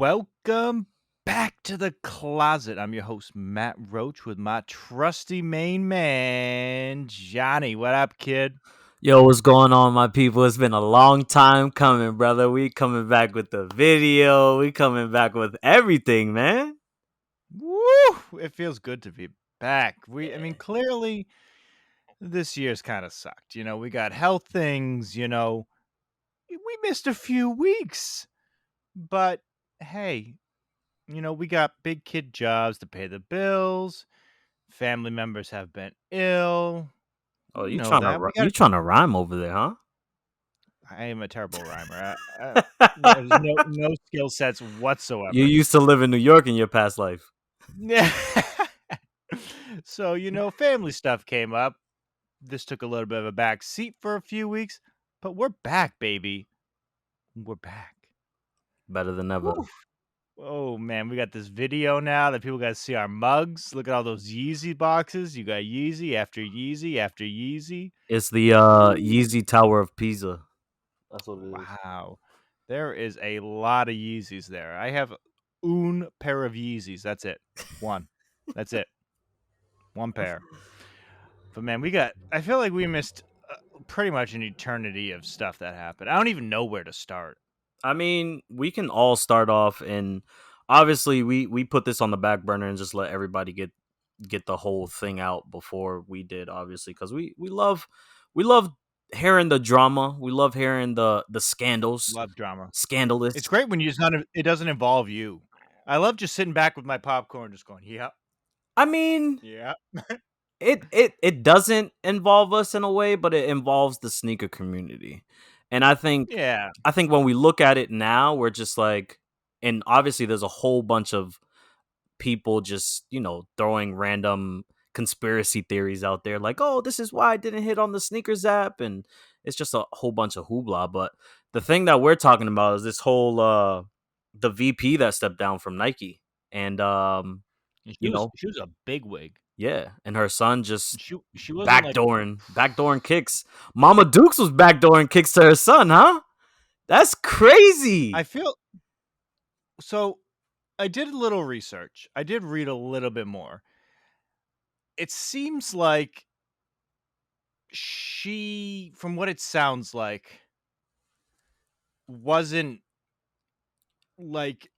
Welcome back to the closet. I'm your host, Matt Roach, with my trusty main man, Johnny. What up, kid? Yo, what's going on, my people? It's been a long time coming, brother. We coming back with the video. We coming back with everything, man. Woo! It feels good to be back. Yeah. Clearly, this year's kind of sucked. We got health things, we missed a few weeks. But hey, we got big kid jobs to pay the bills. Family members have been ill. Oh, You know that. We got you trying to rhyme over there, huh? I am a terrible rhymer. There's no skill sets You whatsoever. used to live in New York in your past life. Yeah. So, family stuff came up. This took a little bit of a back seat for a few weeks, but we're back, baby. We're back. Better than ever. Woo. Oh man, we got this video now that people got to see our mugs. Look at all those Yeezy boxes. You got Yeezy after Yeezy after Yeezy. It's the Woo. Yeezy Tower of Pisa. That's what it is. Wow. There is a lot of Yeezys there. I have un pair of Yeezys. That's it. One. That's it. One pair. But man, I feel like we missed pretty much an eternity of stuff that happened. I don't even know where to start. I mean, we can all start off, and obviously we put this on the back burner and just let everybody get the whole thing out before we did, obviously, because we love hearing the drama. We love hearing the scandals, Love drama. It's scandalous. great when it doesn't involve you. I love just sitting back with my popcorn just going, "Yep. I mean, Yeah. it doesn't involve us in a way, but it involves the sneaker community, and Yeah. I think when we look at it now, we're just like, and obviously there's a whole bunch of people just throwing random conspiracy theories out there like, oh, this is why I didn't hit on the sneakers app, and it's just a whole bunch of hoopla. But the thing that we're talking about is this whole the VP that stepped down from Nike, and And you know she was a big wig. yeah, and her son just She wasn't like backdooring kicks. Mama Dukes was backdooring kicks to her son, huh? That's I crazy. feel so I did a little research. I did read a little bit more. It seems like she, from what it sounds like, wasn't like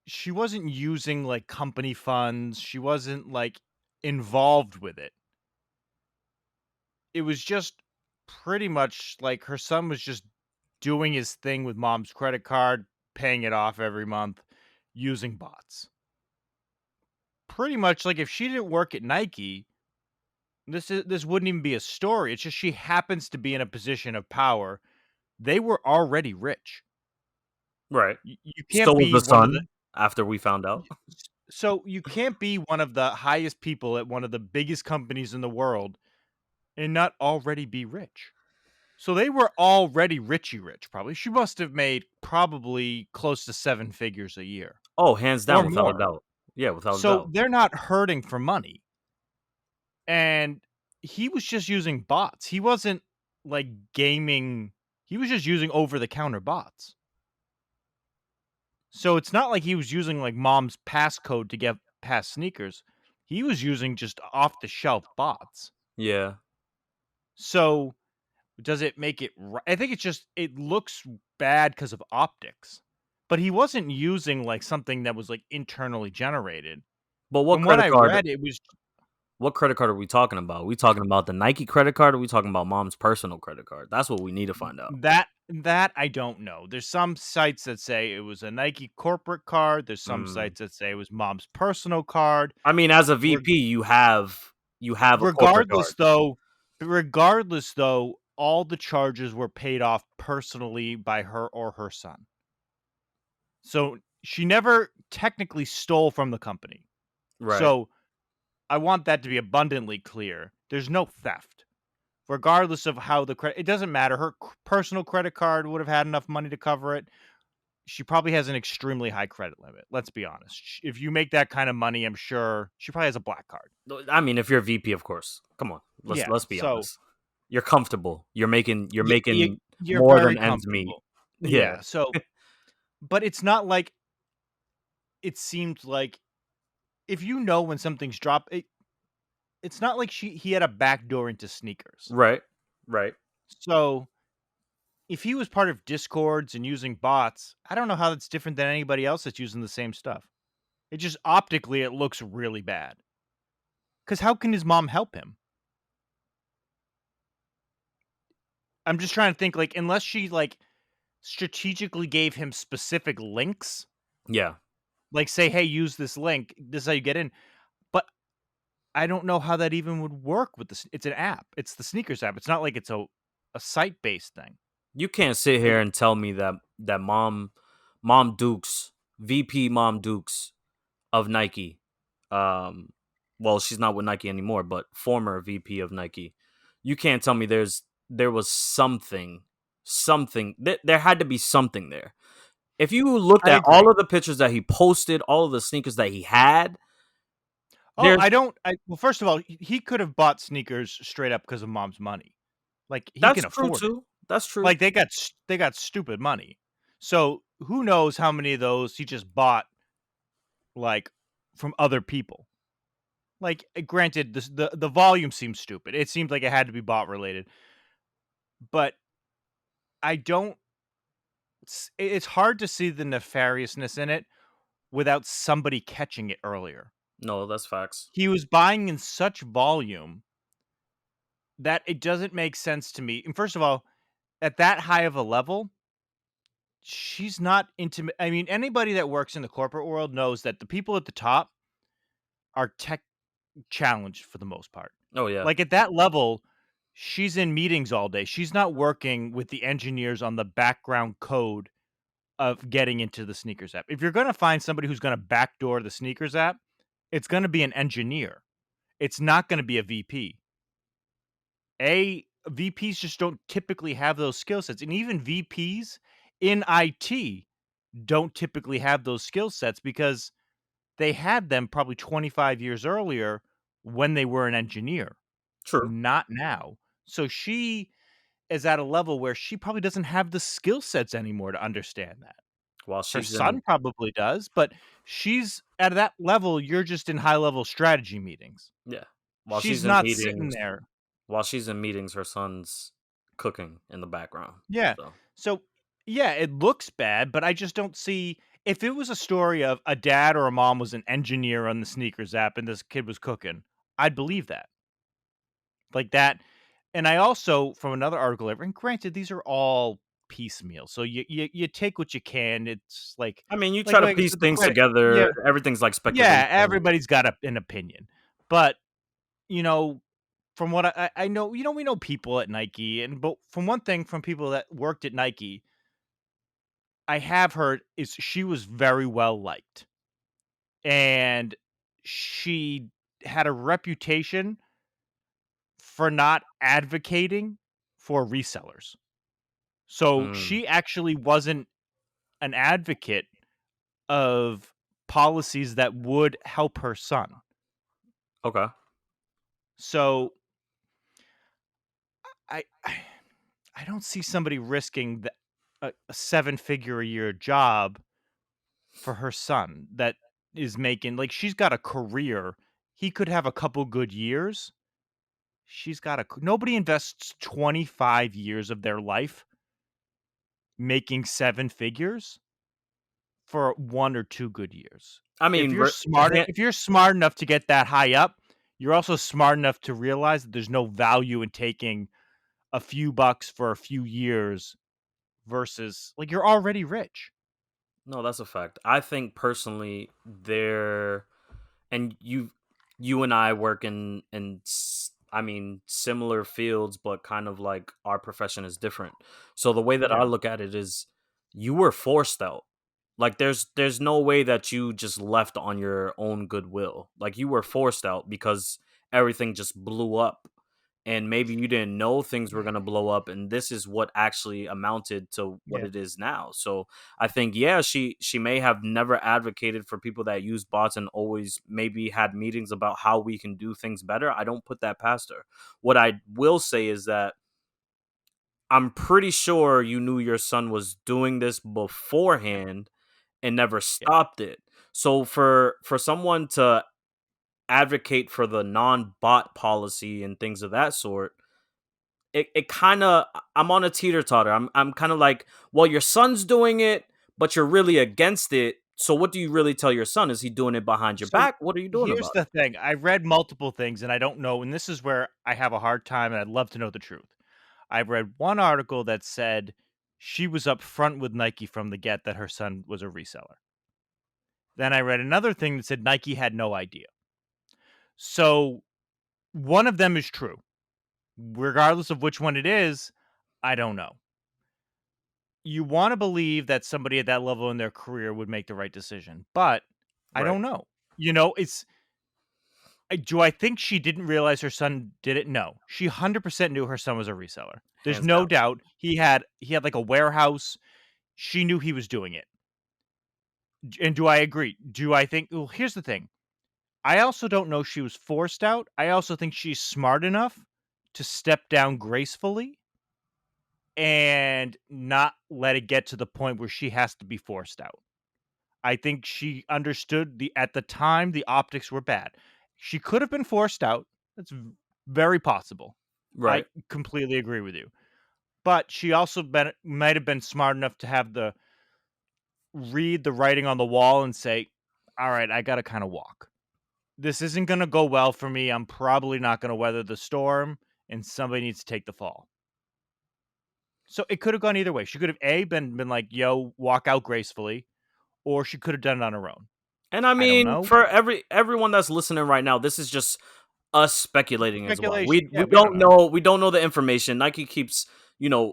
she wasn't using like company funds. She wasn't like involved with it. It was just pretty much like her son was just doing his thing with mom's credit card, paying it off every month using bots. Pretty much like if she didn't work at Nike, this wouldn't even be a story. It's just she happens to be in a position of power. They were already rich. Right. You So can't was be the one of the son after we found out. so you can't be one of the highest people at one of the biggest companies in the world and not already be rich. So they were already richy rich, probably. She must have made probably close to 7 figures a year Oh, hands or down, without a more. doubt. Yeah, without a So doubt. they're not hurting for money. And he was just using bots. He wasn't like gaming. He was just using over the counter bots. So it's not like he was using like mom's passcode to get past sneakers. He was using just off the shelf bots. Yeah. So does it make it I think it's just it looks bad because of optics. But he wasn't using like something that was like internally generated. But From what I read, it was what credit card are we talking about? Are we talking about the Nike credit card, or are we talking about mom's personal credit card? That's what we need to find out. that I don't know. There's some sites that say it was a Nike corporate card. There's some Mm. sites that say it was mom's personal card. I mean, as a Re- VP, you have a corporate regardless card. though, regardless though, all the charges were paid off personally by her or her son. So she never technically stole from the company. Right. So I want that to be abundantly clear. There's no theft. Regardless of how the credit, it doesn't matter. Her personal credit card would have had enough money to cover it. She probably has an extremely high credit limit. Let's be honest. If you make that kind of money, I'm sure she probably has a black card. I mean, if you're a VP, of course. Come on. Let's Yeah. let's be So honest. You're comfortable. You're you, making you're more very than ends meet. comfortable. Yeah. Yeah. So, but it's not like it seemed like if you know when something's dropped, it's not like he had a back door into sneakers. Right. Right. So if he was part of discords and using bots, I don't know how that's different than anybody else that's using the same stuff. It just optically it looks really bad. Because how can his mom help him? I'm just trying to think, like, unless she like strategically gave him specific links, Yeah. like say, "Hey, use this link. This is how you get in." But I don't know how that even would work with this. It's an app. It's the sneakers app. It's not like it's a site based thing. You can't sit It, here and tell me that Mom Dukes, VP Mom Dukes of Nike, um, well, she's not with Nike anymore, but former VP of Nike. You can't tell me there was there had to be something there. If you looked I at all agree. of the pictures that he posted, all of the sneakers that he had, Oh, there's I don't. Well, first of all, he could have bought sneakers straight up because of mom's money. Like he that's can true afford it. too. That's true. Like they got stupid money. So who knows how many of those he just bought like from other people. Like granted, the volume seems stupid. It seemed like it had to be bot related, but I don't. It's hard to see the nefariousness in it without somebody catching it earlier. No, that's facts. He was buying in such volume that it doesn't make sense to me. And first of all, at that high of a level, she's not intimate. I mean, anybody that works in the corporate world knows that the people at the top are tech challenged for the most part. Oh yeah, Like at that level, she's in meetings all day. She's not working with the engineers on the background code of getting into the sneakers app. If you're going to find somebody who's going to backdoor the sneakers app, it's going to be an engineer. It's not going to be a VP. VPs just don't typically have those skill sets. And even VPs in IT don't typically have those skill sets because they had them probably 25 years earlier when they were an engineer, true. not now. So she is at a level where she probably doesn't have the skill sets anymore to understand that. While Her she's in son probably does, but she's at that level, you're just in high level strategy meetings. yeah, while She's she's in not sitting meetings, there. her son's cooking in the background. Yeah. So So, yeah, it looks bad, but I just don't see if it was a story of a dad or a mom was an engineer on the sneakers app and this kid was cooking, I'd believe that. Like that. And I also from another article I read, and granted these are all piecemeal. So you take what you can. It's I mean, you try like to like I piece said, the things credit. together. Yeah. Everything's like Yeah, speculation. everybody's got an opinion. But, you know, from what I know, we know people at Nike, and but from one thing from people that worked at Nike, I have heard is she was very well liked, and she had a reputation for not advocating for resellers. So Mm, she actually wasn't an advocate of policies that would help her son. okay. So I I don't see somebody risking a seven-figure a year job for her son that is making like, she's got a career. He could have a couple good years. She's got a nobody invests 25 years of their life making 7 figures for 1 or 2 good years. I mean, If you're smart enough to get that high up, you're also smart enough to realize that there's no value in taking a few bucks for a few years versus like, you're already rich. no, that's a fact. I think personally, there and you and I work I mean similar fields, but kind of like our profession is different. So the way that I Yeah. look at it is, you were forced out. Like there's no way that you just left on your own goodwill. Like you were forced out because everything just blew up, and maybe you didn't know things were going to blow up, and this is what actually amounted to what Yeah. it is now. So I think, yeah, she may have never advocated for people that use bots and always maybe had meetings about how we can do things better. I don't put that past her. What I will say is that I'm pretty sure you knew your son was doing this beforehand, and never Yeah. stopped it. So for someone to advocate for the non-bot policy and things of that sort, it kind of, I'm on a teeter totter. I'm kind of like, well, your son's doing it, but you're really against it. So what do you really tell your son? Is he doing it behind your So back? What are you doing here's about it? the thing. I read multiple things and I don't know, and this is where I have a hard time and I'd love to know the truth. I've read one article that said she was upfront with Nike from the get that her son was a reseller. Then I read another thing that said Nike had no idea. So one of them is true. Regardless of which one it is, I don't know. You want to believe that somebody at that level in their career would make the right decision, but I Right. don't know. It's do I think she didn't realize her son did it? No. She 100% knew her son was a reseller. There's Hands no down. doubt. He had like a warehouse. She knew he was doing it. And do I agree? Do I think well, here's the thing. I also don't know she was forced out. I also think she's smart enough to step down gracefully and not let it get to the point where she has to be forced out. I think she understood at the time the optics were bad. She could have been forced out. That's very possible. I Right. completely agree with you. But she also might have been smart enough to have the read the writing on the wall and say, "All right, I got to kind of walk. This isn't going to go well for me. I'm probably not going to weather the storm and somebody needs to take the fall." So it could have gone either way. She could have been like, "Yo, walk out gracefully," or she could have done it on her own. And I I don't mean, know. for everyone that's listening right now, this is just us speculating as well. Speculation. We Yeah, we don't know. we don't know the information. Nike keeps,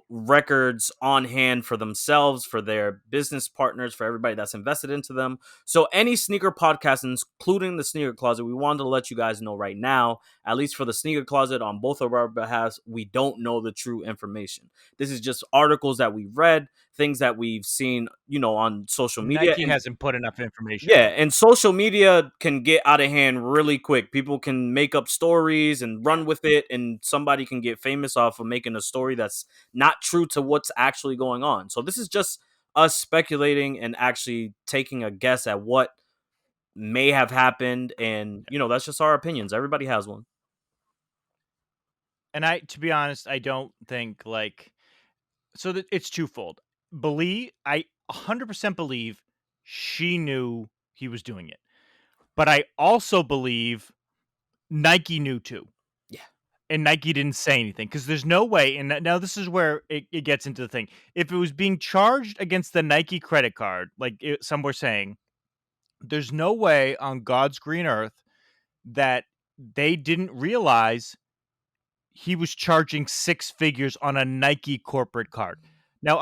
records on hand for themselves, for their business partners, for everybody that's invested into them. So any sneaker podcast, including the Sneaker Closet, we wanted to let you guys know right now, at least for the Sneaker Closet on both of our behalves, we don't know the true information. This is just articles that we read, things that we've seen, on social media. Nike And hasn't put enough information yeah, out. and social media can get out of hand really quick. People can make up stories and Yeah. run with it, and somebody can get famous off of making a story that's not true to what's actually going on. So this is just us speculating and actually taking a guess at what may have happened, and that's just our opinions. Everybody has one. And to be honest, I don't think like so that it's twofold. I 100% believe she knew he was doing it. But I also believe Nike knew too. Yeah, And Nike didn't say anything because there's no way. And now this is where it gets into the thing. If it was being charged against the Nike credit card, like some were saying, there's no way on God's green earth that they didn't realize he was charging six figures on a Nike corporate card. Now,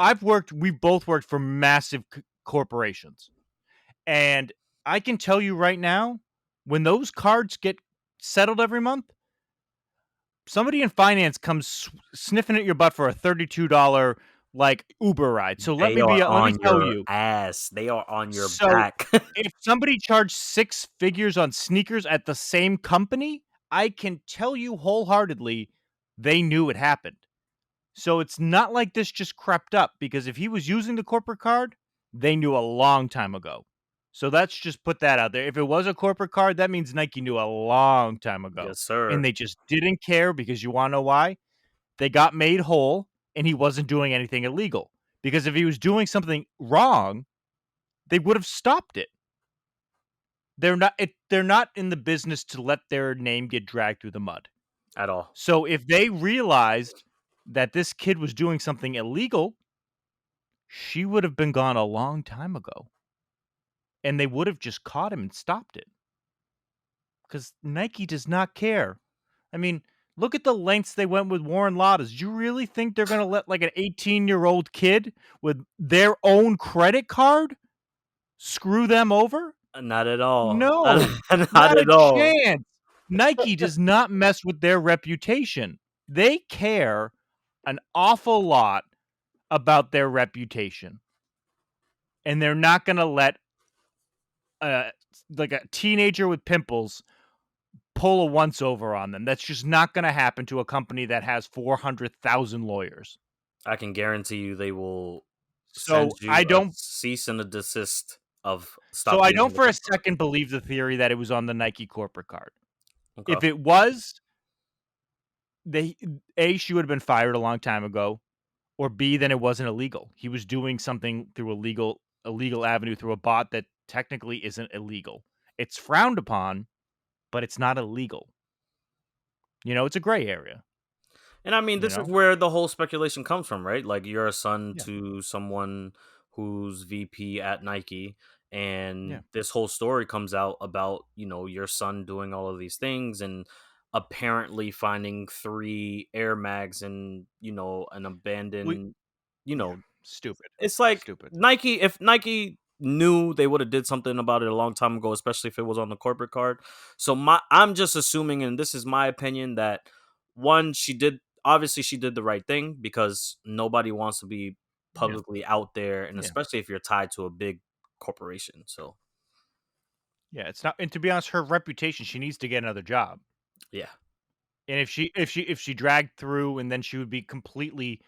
we both worked for massive corporations. And I can tell you right now, when those cards get settled every month, somebody in finance comes sniffing at your butt for a $32 like Uber ride. So they are let me on tell your you. ass. They are on your So back. if somebody charged six figures on sneakers at the same company, I can tell you wholeheartedly they knew it happened. So it's not like this just crept up because if he was using the corporate card, they knew a long time ago. So let's just put that out there. If it was a corporate card, that means Nike knew a long time ago. Yes, sir. And they just didn't care because you want to know why? They got made whole and he wasn't doing anything illegal. Because if he was doing something wrong, they would have stopped it. They're not in the business to let their name get dragged through the mud. At all. So if they realized that this kid was doing something illegal, she would have been gone a long time ago, and they would have just caught him and stopped it. Because Nike does not care. I mean, look at the lengths they went with Warren Lotas. Do you really think they're gonna let, like, an 18-year-old kid with their own credit card screw them over? Not at all. Not, No, not not a at all. chance. Nike does not mess with their reputation. They care an awful lot about their reputation, and they're not gonna let a like a teenager with pimples pull a once over on them. That's just not gonna happen to a company that has 400,000 lawyers. I can guarantee you they will So send I you a don't cease and a desist. of So stop I using don't the for a credit card. second believe the theory that it was on the Nike corporate card. Okay. If it was, they A, she would have been fired a long time ago, or B, then it wasn't illegal. He was doing something through a legal avenue through a bot that technically isn't illegal. It's frowned upon, but it's not illegal. It's a gray area, And I mean, you this is know? where the whole speculation comes from, right? Like you're a son Yeah, to someone who's VP at Nike, yeah. and this whole story comes out about, your son doing all of these things and apparently finding three Air Mags and, an We abandoned, you yeah, know, stupid, it's like stupid. Nike. If Nike knew, they would have did something about it a long time ago, especially if it was on the corporate card. So I'm just assuming, and this is my opinion, that one, she did, obviously she did the right thing, because nobody wants to be Yeah, publicly out there, and yeah, especially if you're tied to a big corporation. So yeah, it's not and to be honest, her reputation, she needs to get another job. yeah, And if she dragged through and then she would be completely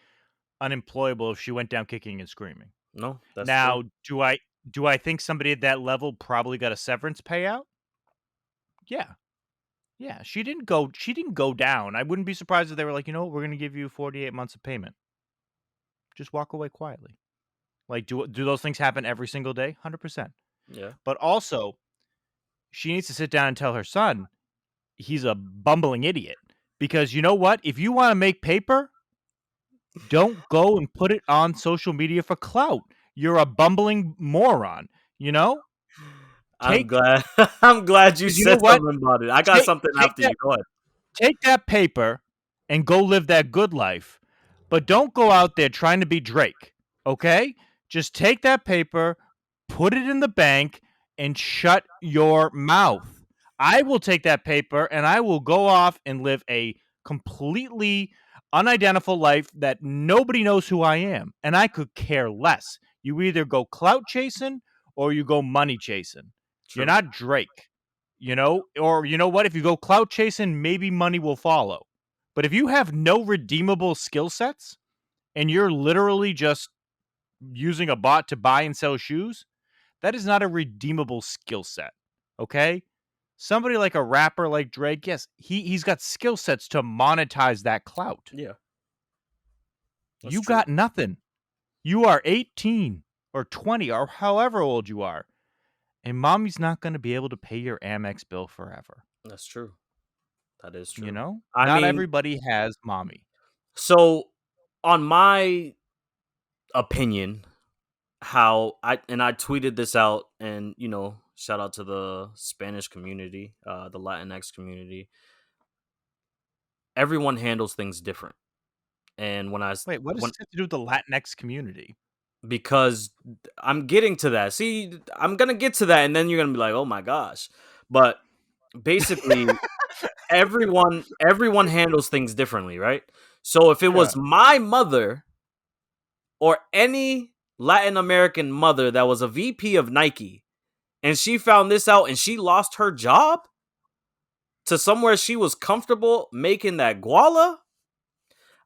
unemployable if she went down kicking and screaming. no, that's true. Now, do I think somebody at that level probably got a severance payout? Yeah. Yeah, she didn't go down. I wouldn't be surprised if they were like, "You know what? We're gonna give you 48 months of payment. Just walk away quietly." Like, do those things happen every single day? 100%. Yeah, But also, she needs to sit down and tell her son he's a bumbling idiot because you know what? If you wanna make paper, don't go and put it on social media for clout. You're a bumbling moron, you know? I'm Take glad. I'm glad you 'cause you know said what? something about it. I got Take something take after you. that Go ahead. take that paper and go live that good life, but don't go out there trying to be Drake, okay? Just take that paper, put it in the bank, and shut your mouth. I will take that paper and I will go off and live a completely unidentifiable life that nobody knows who I am, and I could care less. You either go clout chasing or you go money chasing. You're True. not Drake, or you know what? If you go clout chasing, maybe money will follow. But if you have no redeemable skill sets and you're literally just using a bot to buy and sell shoes, that is not a redeemable skill set. Okay? Somebody like a rapper like Drake, yes, he's got skill sets to monetize that clout. Yeah, that's You true. got nothing. You are 18 or 20 or however old you are, and mommy's not going to be able to pay your Amex bill forever. That's true. That is true. I Not mean, everybody has mommy. so on my opinion, how I tweeted this out, and shout out to the Spanish community, the Latinx community. Everyone handles things different, and Wait, what does when this have to do with the Latinx community? because I'm getting to that. See, I'm gonna get to that, and then you're gonna be like, oh my gosh, but basically everyone handles things differently, right? So if it Yeah. was my mother or any Latin American mother that was a VP of Nike and she found this out and she lost her job to somewhere she was comfortable making that guala,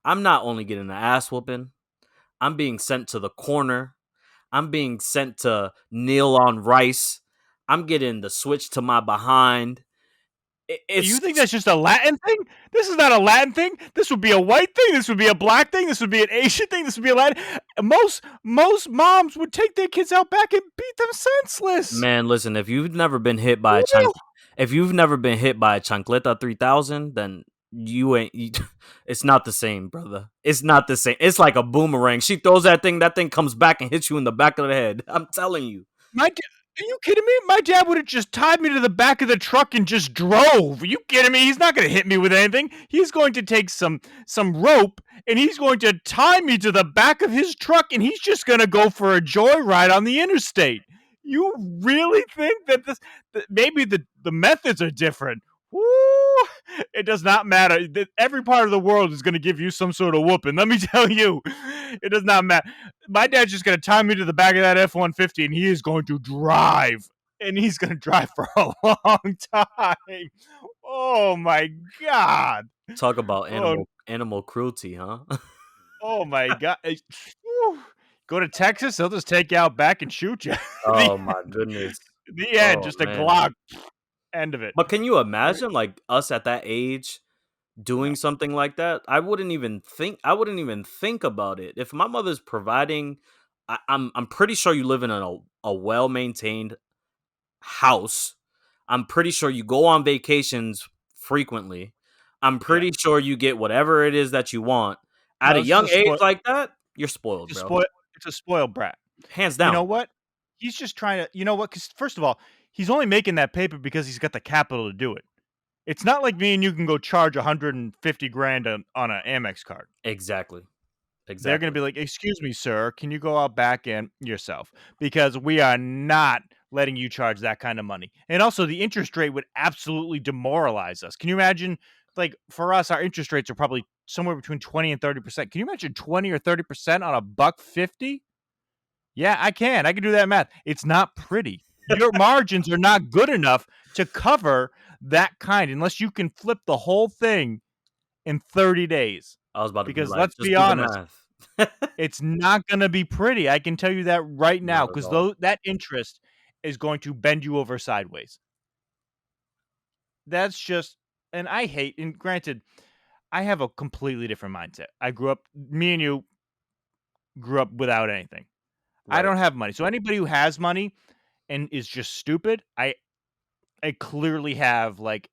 I'm not only getting the ass whooping, I'm being sent to the corner. I'm being sent to kneel on rice. I'm getting the switch to my behind. You It's think that's just a Latin thing? This is not a Latin thing. This would be a white thing. This would be a black thing. This would be an Asian thing. This would be a Latin. Most moms would take their kids out back and beat them senseless. Man, listen, Woo! if you've never been hit by a chancleta 3000, then it's not the same, brother. It's not the same. It's like a boomerang. She throws that thing comes back and hits you in the back of the head. I'm telling you. My da Are you kidding me? My dad would have just tied me to the back of the truck and just drove. Are you kidding me? He's not gonna hit me with anything. He's going to take some rope and he's going to tie me to the back of his truck and he's just gonna go for a joyride on the interstate. You really think that maybe the methods are different? Woo! It does not matter. Every part of the world is going to give you some sort of whooping. Let me tell you, it does not matter. My dad's just going to tie me to the back of that F-150 and he is going to drive. And he's going to drive for a long time. Oh my God. Talk about Oh, animal cruelty, huh? oh my God. Whew. Go to Texas, they'll just take you out back and shoot you. the Oh my goodness. the end, Oh just a man. Glock, end of it. But can you Right? imagine like us at that age No. doing something like that? I wouldn't even think about it. If my mother's providing, I'm pretty sure you live in a well-maintained house. I'm pretty sure you go on vacations frequently. I'm Yeah. pretty sure you get whatever it is that you want. At No, a this is young age like that, you're spoiled, a bro. spoil it's a spoiled brat. Hands You down. know what? He's just trying to, you know what? Because first of all, he's only making that paper because he's got the capital to do it. It's not like me and you can go charge 150 grand on a Amex card. Exactly. They're gonna Exactly. be like, "Excuse me, sir, can you go out back and yourself? Because we are not letting you charge that kind of money." And also, the interest rate would absolutely demoralize us. Can you imagine? Like for us, our interest rates are probably somewhere between 20 and 30%. Can you imagine 20 or 30% on a buck 50? Yeah, I can. I can do that math. It's not pretty. Your margins are not good enough to cover that kind unless you can flip the whole thing in 30 days. I was about to be Because like, let's just be do the honest, math. it's not gonna be pretty. I can tell you that right now, Not at because all. though that interest is going to bend you over sideways. That's just and I hate and granted, I have a completely different mindset. I grew up me and you grew up without anything. I Right. don't have money. So anybody who has money and is just stupid, I clearly have, like,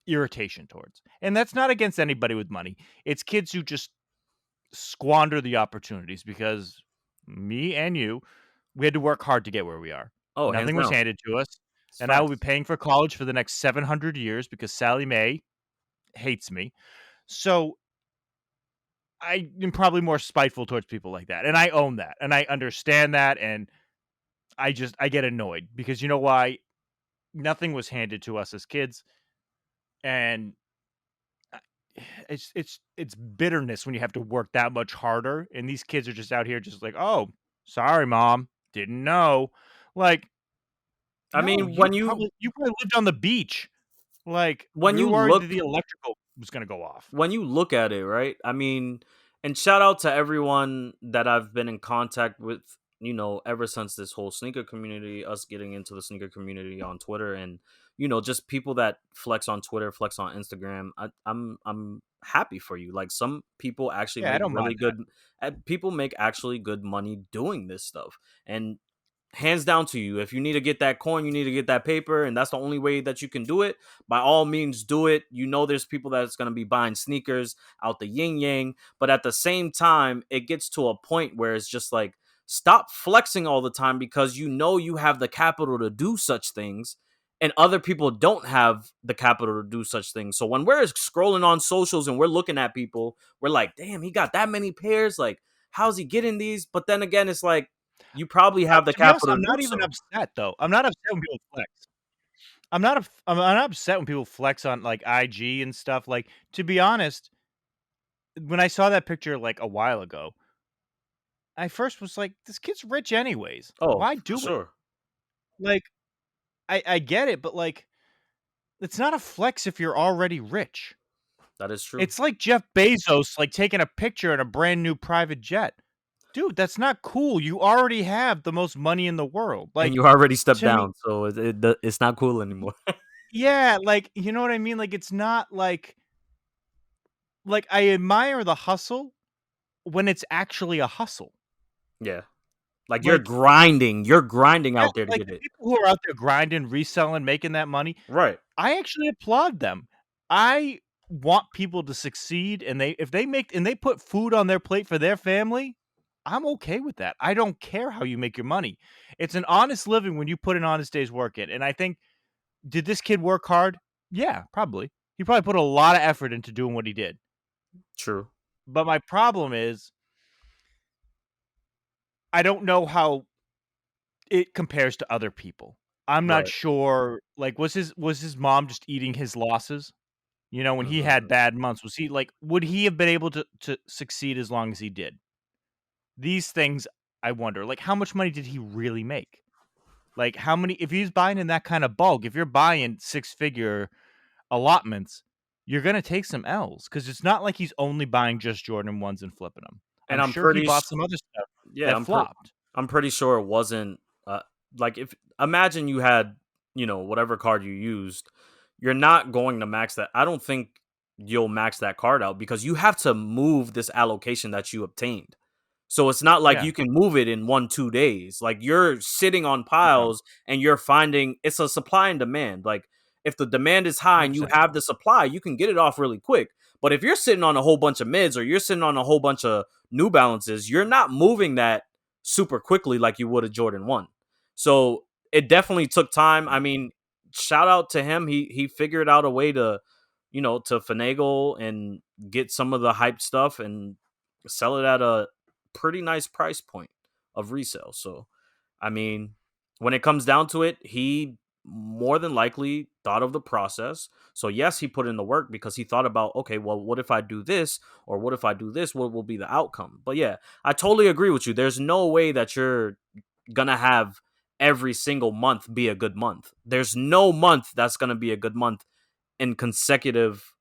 irritation towards. And that's not against anybody with money. It's kids who just squander the opportunities because me and you, we had to work hard to get where we are. Oh, hands Nothing was down. handed to us, It's and I will be facts. paying for college for the next 700 years because Sally Mae hates me. So, I am probably more spiteful towards people like that, and I own that, and I understand that, and I get annoyed because you know why? Nothing was handed to us as kids, and I it's bitterness when you have to work that much harder, and these kids are just out here just like, "Oh, sorry, mom, didn't know." Like, I no, mean, when you you probably lived on the beach. Like, when we were you worried that look the electrical was gonna go off. when you look at it, right? I mean, and shout out to everyone that I've been in contact with, ever since this whole sneaker community, us getting into the sneaker community on Twitter, and just people that flex on Twitter, flex on Instagram. I'm happy for you. Like some people actually Yeah, I make don't really mind that. good. People make actually good money doing this stuff, and hands down to you. If you need to get that coin, you need to get that paper, and that's the only way that you can do it. By all means, do it. There's people that's going to be buying sneakers out the yin yang, but at the same time, it gets to a point where it's just like, stop flexing all the time because you have the capital to do such things. And other people don't have the capital to do such things. So when we're scrolling on socials and we're looking at people, we're like, damn, he got that many pairs. Like, how's he getting these? But then again, it's like, you probably have the To be honest, capital I'm to do not even so. upset, though. I'm not upset when people flex. I'm not upset when people flex on, like, IG and stuff, like, to be honest, when I saw that picture, like, a while ago, I first was like, "This kid's rich anyways. Oh, Why for do it?" sure. Like, I get it, but, like, it's not a flex if you're already rich. That is true. It's like Jeff Bezos, like, taking a picture in a brand new private jet. Dude, that's not cool. You already have the most money in the world. And Like, you already stepped to me down, so it's not cool anymore. yeah, like, you know what I mean? Like, it's not like, I admire the hustle when it's actually a hustle. Yeah. Like, you're Like grinding. You're grinding yeah, out there to like, get the it. people who are out there grinding, reselling, making that money, Right. I actually applaud them. I want people to succeed, and they if they make and they put food on their plate for their family, I'm okay with that. I don't care how you make your money. It's an honest living when you put an honest day's work in, and I think did this kid work hard? Yeah, probably. He probably put a lot of effort into doing what he did. True. But my problem is I don't know how it compares to other people. I'm not Right. sure, like, was his mom just eating his losses? You know, when he had Mhm. bad months, was he like would he have been able to succeed as long as he did? These things, I wonder, like, how much money did he really make? Like, how many if he's buying in that kind of bulk, if you're buying six-figure allotments, you're gonna take some L's because it's not like he's only buying just Jordan 1s and flipping them. And I'm I'm sure he pretty bought some other stuff. Yeah, that flopped. I'm pretty sure it wasn't like if imagine you had, whatever card you used, you're not going to max that. I don't think you'll max that card out because you have to move this allocation that you obtained. So it's not like Yeah. you can move it in 1 2 days. Like you're sitting on No. piles and you're finding it's a supply and demand. Like if the demand is high and you 100%. have the supply, you can get it off really quick. But if you're sitting on a whole bunch of mids or you're sitting on a whole bunch of New Balances, you're not moving that super quickly like you would a Jordan 1. So it definitely took time. I mean, shout out to him. He figured out a way to, to finagle and get some of the hype stuff and sell it at a pretty nice price point of resale. So, I mean, when it comes down to it, he more than likely thought of the process. So, yes, he put in the work because he thought about, okay, well, what if I do this? Or what if I do this? What will be the outcome? But yeah, I totally agree with you. There's no way that you're going to have every single month be a good month. There's no month that's going to be a good month in consecutive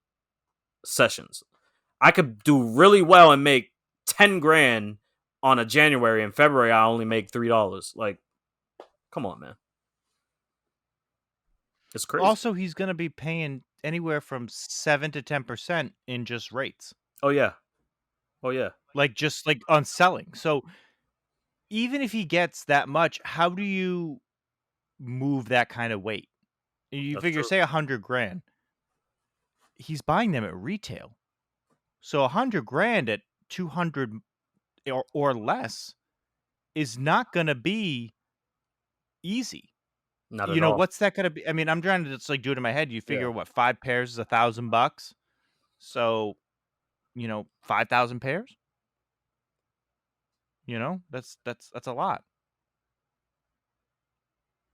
sessions. I could do really well and make 10 grand on a January. In February, I only make $3. Like, come on, man. It's crazy. Also, he's gonna be paying anywhere from 7 to 10% in just rates, Oh yeah. Oh yeah. like, just, like, on selling. So, even if he gets that much, how do you move that kind of weight? You That's figure, true. say 100 grand, he's buying them at retail. So 100 grand at 200 or less is not gonna be easy. Not at all. What's that gonna be? I mean, I'm trying to just, like, do it in my head. You Yeah. figure what, 5 pairs is $1,000? So, 5,000 pairs? That's a lot.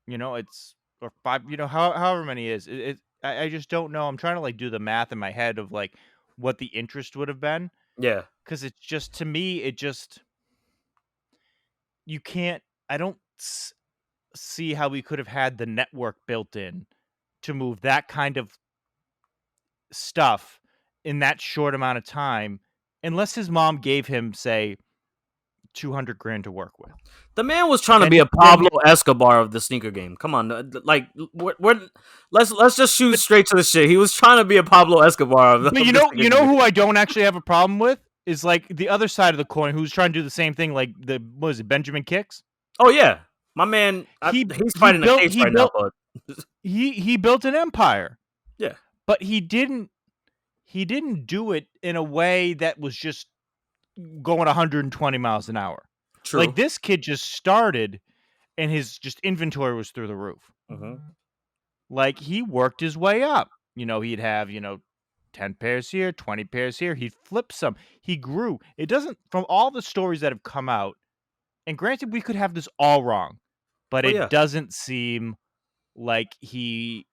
It's or 5, however many is. I just don't know. I'm trying to, like, do the math in my head of, like, what the interest would have been, Yeah. because it's just to me, it just you can't I don't see how we could have had the network built in to move that kind of stuff in that short amount of time, unless his mom gave him, say, 200 grand to work with. The man was trying to be a Then Pablo Escobar of the sneaker game. Come on, like let's just shoot but straight to the shit. He was trying to be a Pablo Escobar of the, but of the sneaker game. who I don't actually have a problem with is, like, the other side of the coin, who's trying to do the same thing, like, what is it, Benjamin Kicks? Oh yeah, my man. He He's he fighting a built case he right now, built but he built an empire, yeah, but he didn't do it in a way that was just going 120 miles an hour. Like, true. this kid just started and his just inventory was through the roof. Hmm. Like, he worked his way up. He'd have, 10 pairs here, 20 pairs here. He'd flip some. He grew. It doesn't from all the stories that have come out, and granted, we could have this all wrong, but Oh it yeah. doesn't seem like he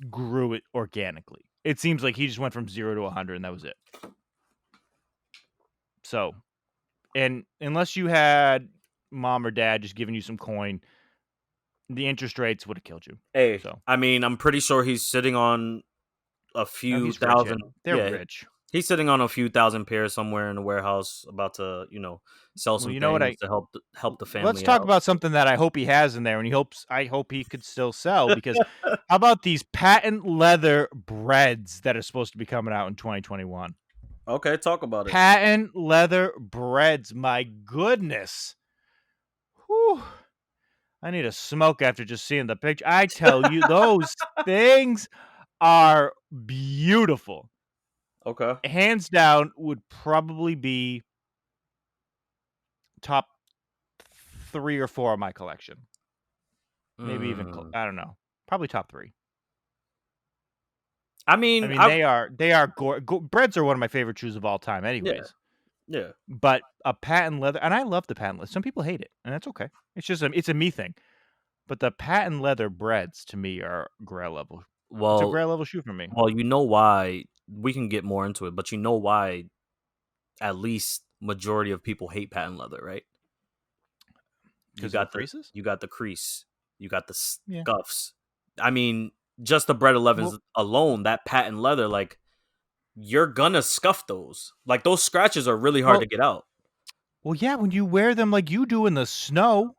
grew it organically. It seems like he just went from 0 to 100 and that was it. So, and unless you had mom or dad just giving you some coin, the interest rates would have killed you. Hey, So, I mean, I'm pretty sure he's sitting on a no, few he's rich. Yeah. thousand. They're Yeah, rich. he's sitting on a few thousand pairs somewhere in a warouse, about to, sell Well, some you know what things to help the let's family talk out. about something that I hope he has in there, and I hope he could still sell, because how about these patent leather breads that are supposed to be coming out in 2021? Okay, talk about it. Patent leather breads, my goodness. Whew. I need a smoke after just seeing the picture. I tell you, those things are beautiful. Okay. Hands down, would probably be top 3 or 4 of my collection. Maybe even Mm. I don't know. Probably top 3. I I mean, mean, I they are breads are one of my favorite shoes of all time yeah, anyways. yeah. But a patent leather, and I love the patent leather. Some people hate it, and that's okay. It's a me thing. But the patent leather breads to me are Grail level. It's a Well, Grail level shoe for me you know why we can get more into it, but you know why at least majority of people hate patent leather, right? You because of the got the creases. you got the crease, you got the Yeah. scuffs. I mean, just the bread 11s Well, alone, that patent leather, like you're gonna scuff those. Like those scratches are really hard to well, get out. Well, yeah, when you wear them like you do in the snow,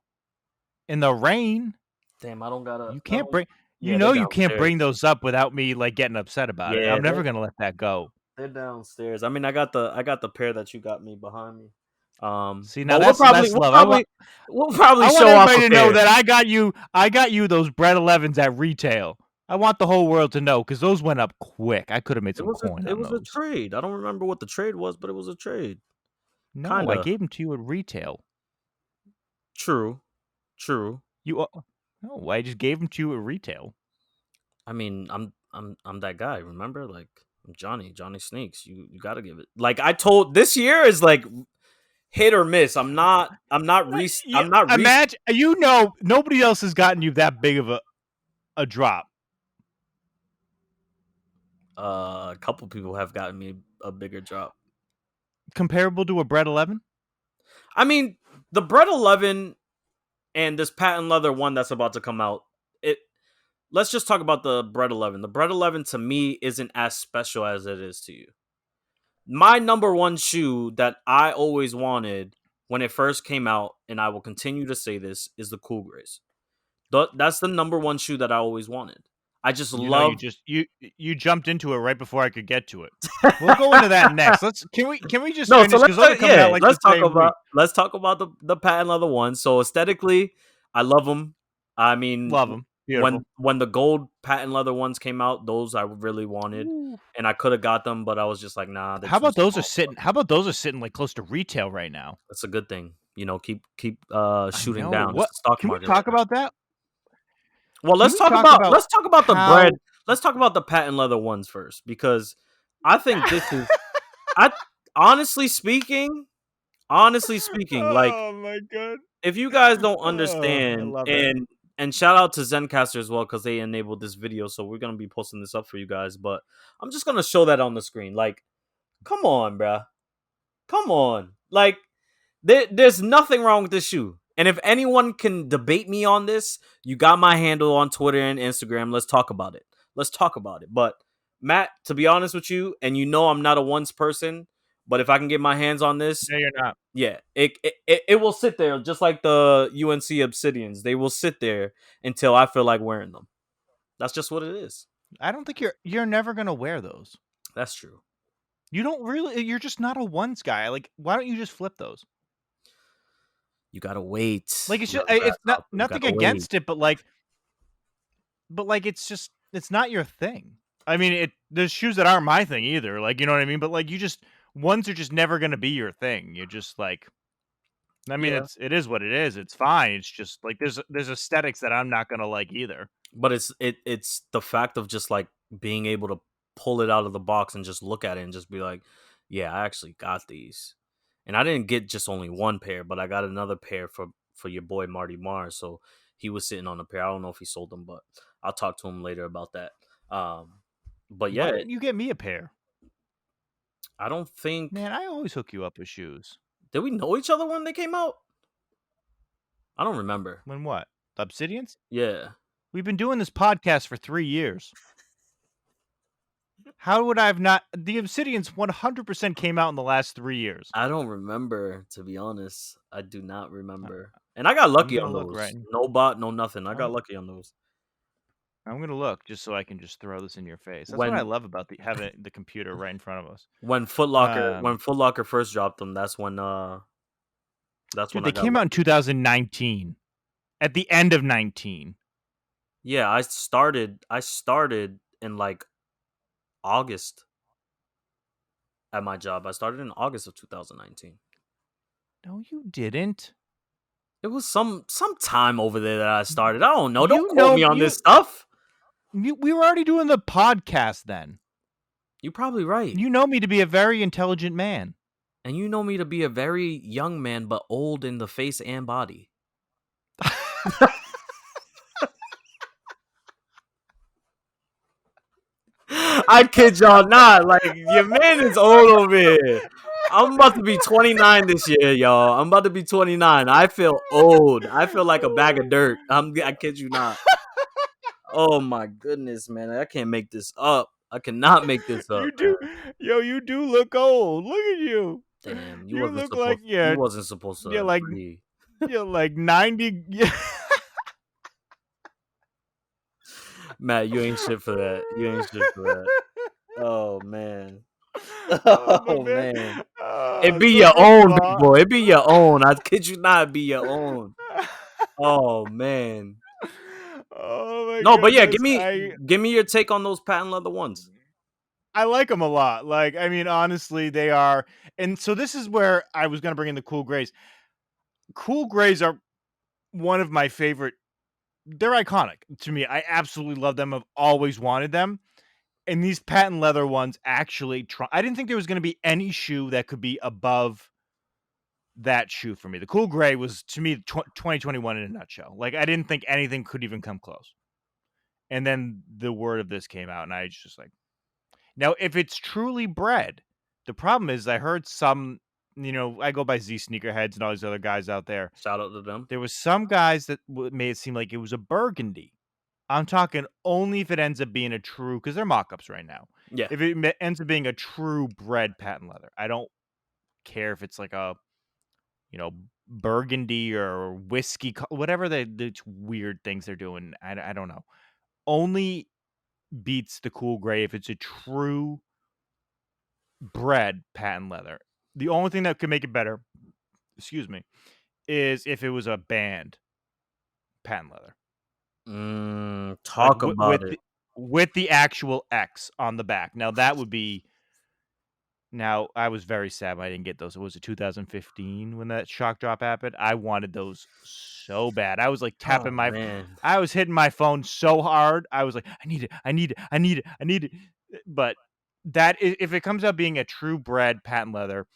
in the rain, Damn, I don't gotta. you I can't don't. bring Yeah, they're you can't bring downstairs. those up without me, like, getting upset about it. Yeah, I'm never gonna let that go. they're downstairs. I mean, I got the pair that you got me behind me. See, now But that's love. we'll probably I want show off everybody a to know pair. that I got you those bread 11s at retail. I want the whole world to know because those went up quick. I could have made some coin It on was a those. trade. I don't remember what the trade was, but it was a trade. No, I Kinda. gave them to you at retail. True. True. You no, I just gave them to you at retail. I mean, I'm that guy. Remember, like I'm Johnny Snakes. You got to give it. Like I told, this year is like hit or miss. Yeah, I'm not re. imagine nobody else has gotten you that big of a drop. A couple people have gotten me a bigger drop. Comparable to a bread 11? I mean, the Bread 11 and this patent leather one that's about to come out. It. Let's just talk about the Bread 11. The Bread 11 to me isn't as special as it is to you. My number one shoe that I always wanted when it first came out, and I will continue to say this, is the Cool Grays. That's the number one shoe that I always wanted. I just You know, love. you jumped into it right before I could get to it. We'll go into that next. Can we just No, so finish because those are coming out like the same week. let's talk about the patent leather ones. So aesthetically, I love them. I mean, Love them. Beautiful. when the gold patent leather ones came out, those I really wanted, Ooh. and I could have got them, but I was just like, nah, they're too small. How about those are sitting like close to retail right now? That's a good thing. You know, keep I shooting know. down. It's What the stock can we market right talk now. about that? Well, Can we talk about let's talk about the bread. how Let's talk about the patent leather ones first because I think this is I honestly speaking, like Oh my god. if you guys don't Oh, I understand, love it. and shout out to Zencaster as well because they enabled this video, so we're gonna be posting this up for you guys. But I'm just gonna show that on the screen. Like, come on, bruh. Come on. Like, there's nothing wrong with this shoe. And if anyone can debate me on this, you got my handle on Twitter and Instagram. Let's talk about it. Let's talk about it. But Matt, to be honest with you, and you know I'm not a once person, but if I can get my hands on this, No, you're not. yeah, it will sit there just like the UNC Obsidians. They will sit there until I feel like wearing them. That's just what it is. I don't think you're never gonna wear those. That's true. You don't really. You're just not a ones guy. Like, why don't you just flip those? You gotta wait, Like, it's just young it's not grasshopper. You nothing gotta wait. against it, but like it's just it's not your thing. I mean, there's shoes that aren't my thing either. Like, you know what I mean? But like, ones are just never gonna be your thing. You're just like, I mean, Yeah. it is what it is. It's fine. It's just like there's aesthetics that I'm not gonna like either. But it's the fact of just like being able to pull it out of the box and just look at it and just be like, yeah, I actually got these. And I didn't get just only one pair, but I got another pair for your boy Marty Mars. So he was sitting on a pair. I don't know if he sold them, but I'll talk to him later about that. But Why yeah, didn't you get me a pair? I don't think Man, I always hook you up with shoes. did we know each other when they came out? I don't remember. When what? The Obsidians? Yeah. We've been doing this podcast for 3 years. How would I have not? The Obsidians 100% came out in the last 3 years. I don't remember, to be honest. I do not Uh, remember. And I got I'm lucky gonna on look those. right. No bot, no nothing. I got I'm lucky on those. I'm gonna look just so I can just throw this in your face. That's what I When love about having the computer right in front of us. When Foot Locker first dropped them, that's Dude, when I they got came out in lucky. 2019. At the end of 19. Yeah, I started in like August at my job. I started in August of 2019. No, you didn't. It was some time over there that I started. I don't know. Don't You quote know me on this stuff. we were already doing the podcast then. You're probably right. You know me to be a very intelligent man. And you know me to be a very young man but old in the face and body. I kid y'all not. Like, your man is old over here. I'm about to be 29 this year, y'all. I'm about to be 29. I feel old. I feel like a bag of dirt. I kid you not. Oh my goodness, man. I can't make this up. I cannot make this up, You man. do, yo, you do look old. Look at you. Damn, You look like you wasn't supposed you're to like agree. you're like 90 yeah. Matt, you ain't shit for that. You ain't shit for that. Oh man. But Oh man, man. It be so your first of own, big all boy. It be your own. I kid you not, it be your own. Oh man. oh my No, but yeah, goodness, give me your take on those patent leather ones. I like them a lot. Like, I mean, honestly, they are and so this is where I was gonna bring in the cool grays. Cool grays are one of my favorite they're iconic to me. I absolutely love them. I've always wanted them. And these patent leather ones actually try I didn't think there was gonna be any shoe that could be above that shoe for me. The cool gray was to me 2021 in a nutshell. Like I didn't think anything could even come close. And then the word of this came out, and I just like now if it's truly bred, the problem is I heard some, I go by Z sneakerheads and all these other guys out there. Shout out to them. There was some guys that made it seem like it was a burgundy. I'm talking only if it ends up being a true because they're mock-ups right now. Yeah. If it ends up being a true bred patent leather, I don't care if it's like a you know, burgundy or whiskey, whatever the weird things they're doing. I don't know. Only beats the cool gray if it's a true bred patent leather. The only thing that could make it better, excuse me, is if it was a band patent leather, like Talk about it. with the actual X on the back. Now that would be Now, I was very sad when I didn't get those. Was it 2015 when that shock drop happened? I wanted those so bad. I was like tapping Oh my man. I was hitting my phone so hard. I was like, I need it. I need it. I need it. I need it. But if it comes out being a true bred patent leather,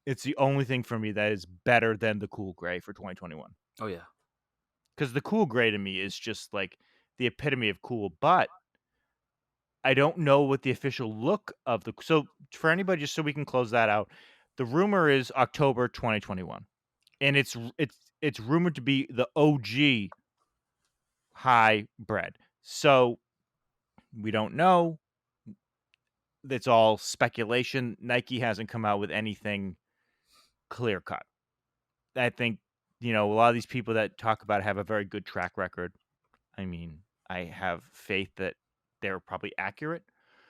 it's the only thing for me that is better than the cool gray for 2021. Oh yeah. Cuz the cool gray to me is just like the epitome of cool, but I don't know what the official look of the so for anybody just so we can close that out, the rumor is October 2021, and it's rumored to be the OG hybrid. So, we don't know. It's all speculation. Nike hasn't come out with anything clear cut. I think, a lot of these people that talk about it have a very good track record. I mean, I have faith that they're probably accurate,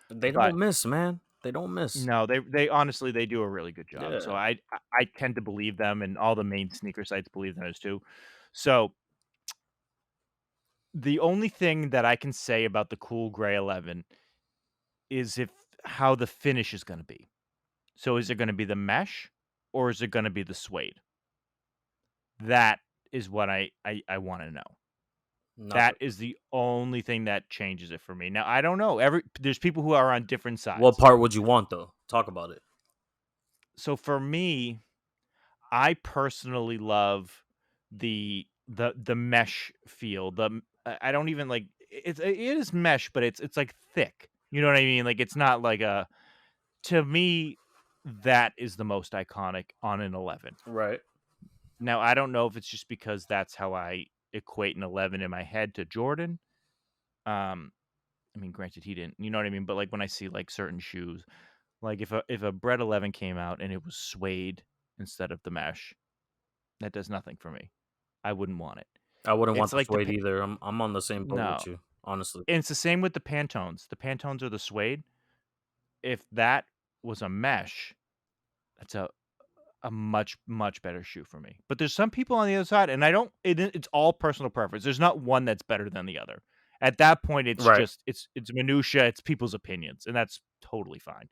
They but don't miss, man. They don't miss. no, they honestly, they do a really good job, so Yeah. I tend to believe them, and all the main sneaker sites believe those too. So, the only thing that I can say about the cool gray 11 is if how the finish is gonna be. So, is it gonna be the mesh, or is it gonna be the suede? That is what I wanna know. Not That is the only thing that changes it for me. Now, I don't know, there's people who are on different what sides. part would you want though? Talk about it. So, for me I personally love the mesh feel. I don't even like it is mesh, but it's like thick. You know what I mean? Like it's not like a to me that is the most iconic on an 11. Right. Now, I don't know if it's just because that's how I equate an 11 in my head to Jordan. Um I mean, granted he didn't, you know what I mean? But like when I see like certain shoes, like if a Bread 11 came out and it was suede instead of the mesh, that does nothing for me. I wouldn't want it. I wouldn't want It's the like the suede either. I'm on the same boat no, with you, honestly. and it's the same with the Pantones. The Pantones are the suede. If that was a mesh, that's a much, much better shoe for me. But there's some people on the other side, and I don't it's all personal preference. There's not one that's better than the other. At that point, it's Right. just it's minutia, it's people's opinions, and that's totally fine.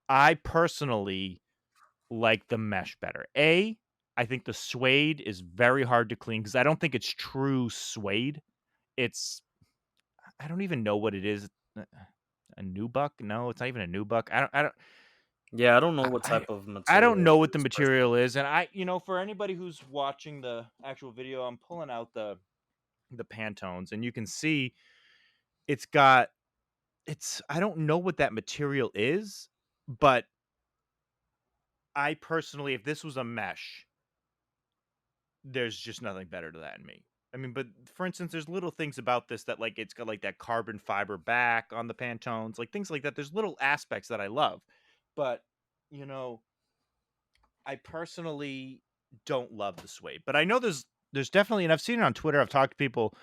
I personally like the mesh better. I think the suede is very hard to clean because I don't think it's true suede. It's I don't even know what it is. A nubuck? No, it's not even a nubuck. Yeah, I don't know I what I type of I don't material know it what the is personally. material is, and for anybody who's watching the actual video, I'm pulling out the Pantones, and you can see it's got I don't know what that material is, but I personally, if this was a mesh, there's just nothing better to that in me. I mean, but for instance, there's little things about this that like it's got like that carbon fiber back on the Pantones, like things like that. There's little aspects that I love, but you know, I personally don't love the suede, but I know there's definitely, and I've seen it on Twitter. I've talked to people.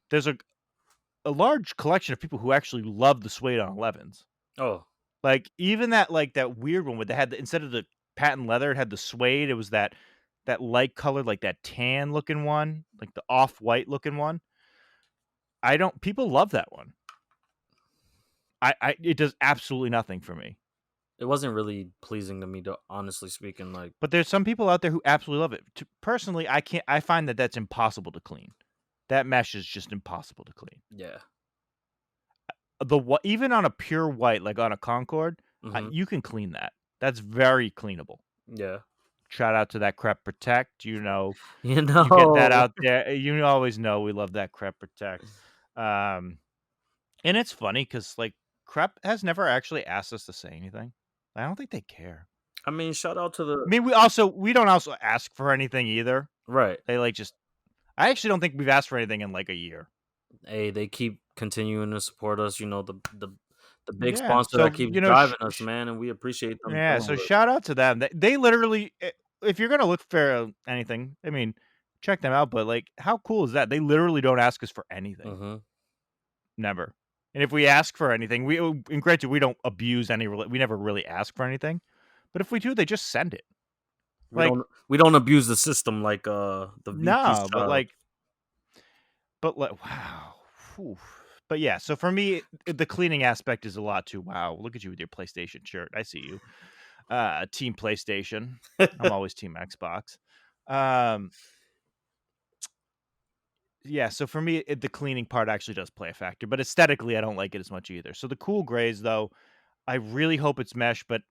There's a large collection of people who actually love the suede on 11s. Oh, Like, even that weird one where they had instead of the patent leather, it had the suede. It was that light colored, like that tan looking one, like the off white looking one. I don't. People love that one. I it does absolutely nothing for me. it wasn't really pleasing to me, to honestly speaking. Like, But there's some people out there who absolutely love it. Personally, I can't. I find that that's impossible to clean. That mesh is just impossible to clean. yeah. Even on a pure white, like on a Concord, Hmm. you can clean that. That's very cleanable. Yeah. Shout out to that Crep Protect. You You get that know. out there. You always know we love that Crep Protect. Um, and it's funny because like Crep has never actually asked us to say anything. I don't think they care. I mean, shout out to I the mean, we don't also ask for anything either. right. They like just. I actually don't think we've asked for anything in like a year. Hey, they keep continuing to support us. You know, the big Yeah. sponsor that So keeps driving us, man, and we appreciate them yeah. doing So it. shout out to them. They literally, if you're gonna look for anything, I mean, check them out. But like, how cool is that? They literally don't ask us for anything. Hmm. Never. And if we ask for anything, and granted, we don't abuse we never really ask for anything. But if we do, they just send it. We Like, don't abuse the system like the VP's no, child. but like, wow. Whew. But yeah, so for me, the cleaning aspect is a lot too. Wow, look at you with your PlayStation shirt. I see you. Team PlayStation. I'm always team Xbox. Um, yeah, so for me, the cleaning part actually does play a factor, but aesthetically, I don't like it as much either. So the cool grays, though, I really hope it's mesh, but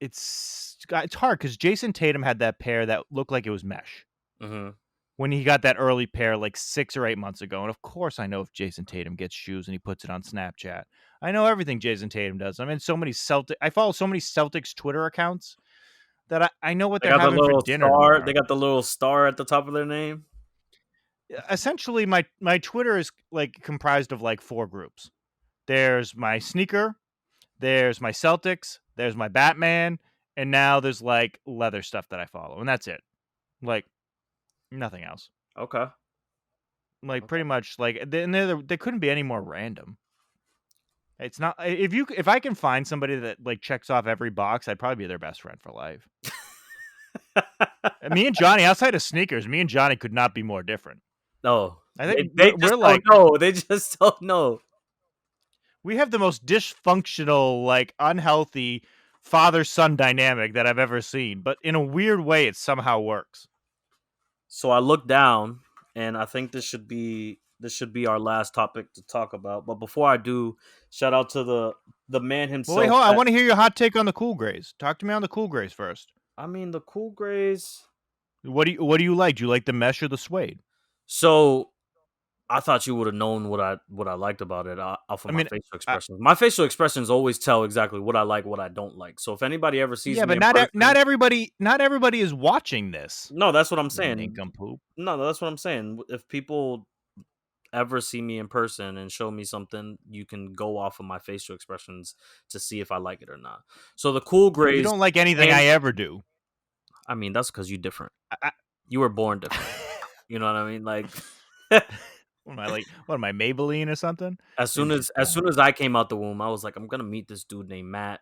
it's hard because Jason Tatum had that pair that looked like it was mesh Hmm. when he got that early pair like 6 or 8 months ago. And of course, I know if Jason Tatum gets shoes and he puts it on Snapchat, I know everything Jason Tatum does. I'm in so many I follow so many Celtics Twitter accounts that I know what They they're got the having for little dinner star. They tomorrow. got the little star at the top of their name. Essentially, my Twitter is like comprised of like four groups. There's my sneaker, there's my Celtics, there's my Batman, and now there's like leather stuff that I follow, and that's it. Like nothing else. Okay. Like Okay. pretty much like they couldn't be any more random. It's not if I can find somebody that like checks off every box, I'd probably be their best friend for life. Me and Johnny, outside of sneakers, me and Johnny could not be more different. No, I think they we're just don't like know. They just don't know. we have the most dysfunctional, like unhealthy father son dynamic that I've ever seen. But in a weird way, it somehow works. So I look down, and I think this should be our last topic to talk about. But before I do, shout out to the man Well, wait, himself. hold on. I That want to hear your hot take on the Cool Grays. Talk to me on the Cool Grays first. I mean, the Cool Grays. What do you like? Do you like the mesh or the suede? So I thought you would have known what I liked about it off of I my mean, facial I, expressions. My facial expressions always tell exactly what I like, what I don't like. So if anybody ever sees yeah, me but in person, not everybody is watching this. no, that's what I'm You saying. nincompoop. No, that's what I'm saying. If people ever see me in person and show me something, you can go off of my facial expressions to see if I like it or not. So the Cool Yeah, you Grays, don't like anything and I ever do. I mean that's because you're different. I, You were born I, different. You know what I mean? Like what am I like? What am I, Maybelline or something? as Maybe soon she's as as soon born. as I came out the womb, I was like, I'm gonna meet this dude named Matt,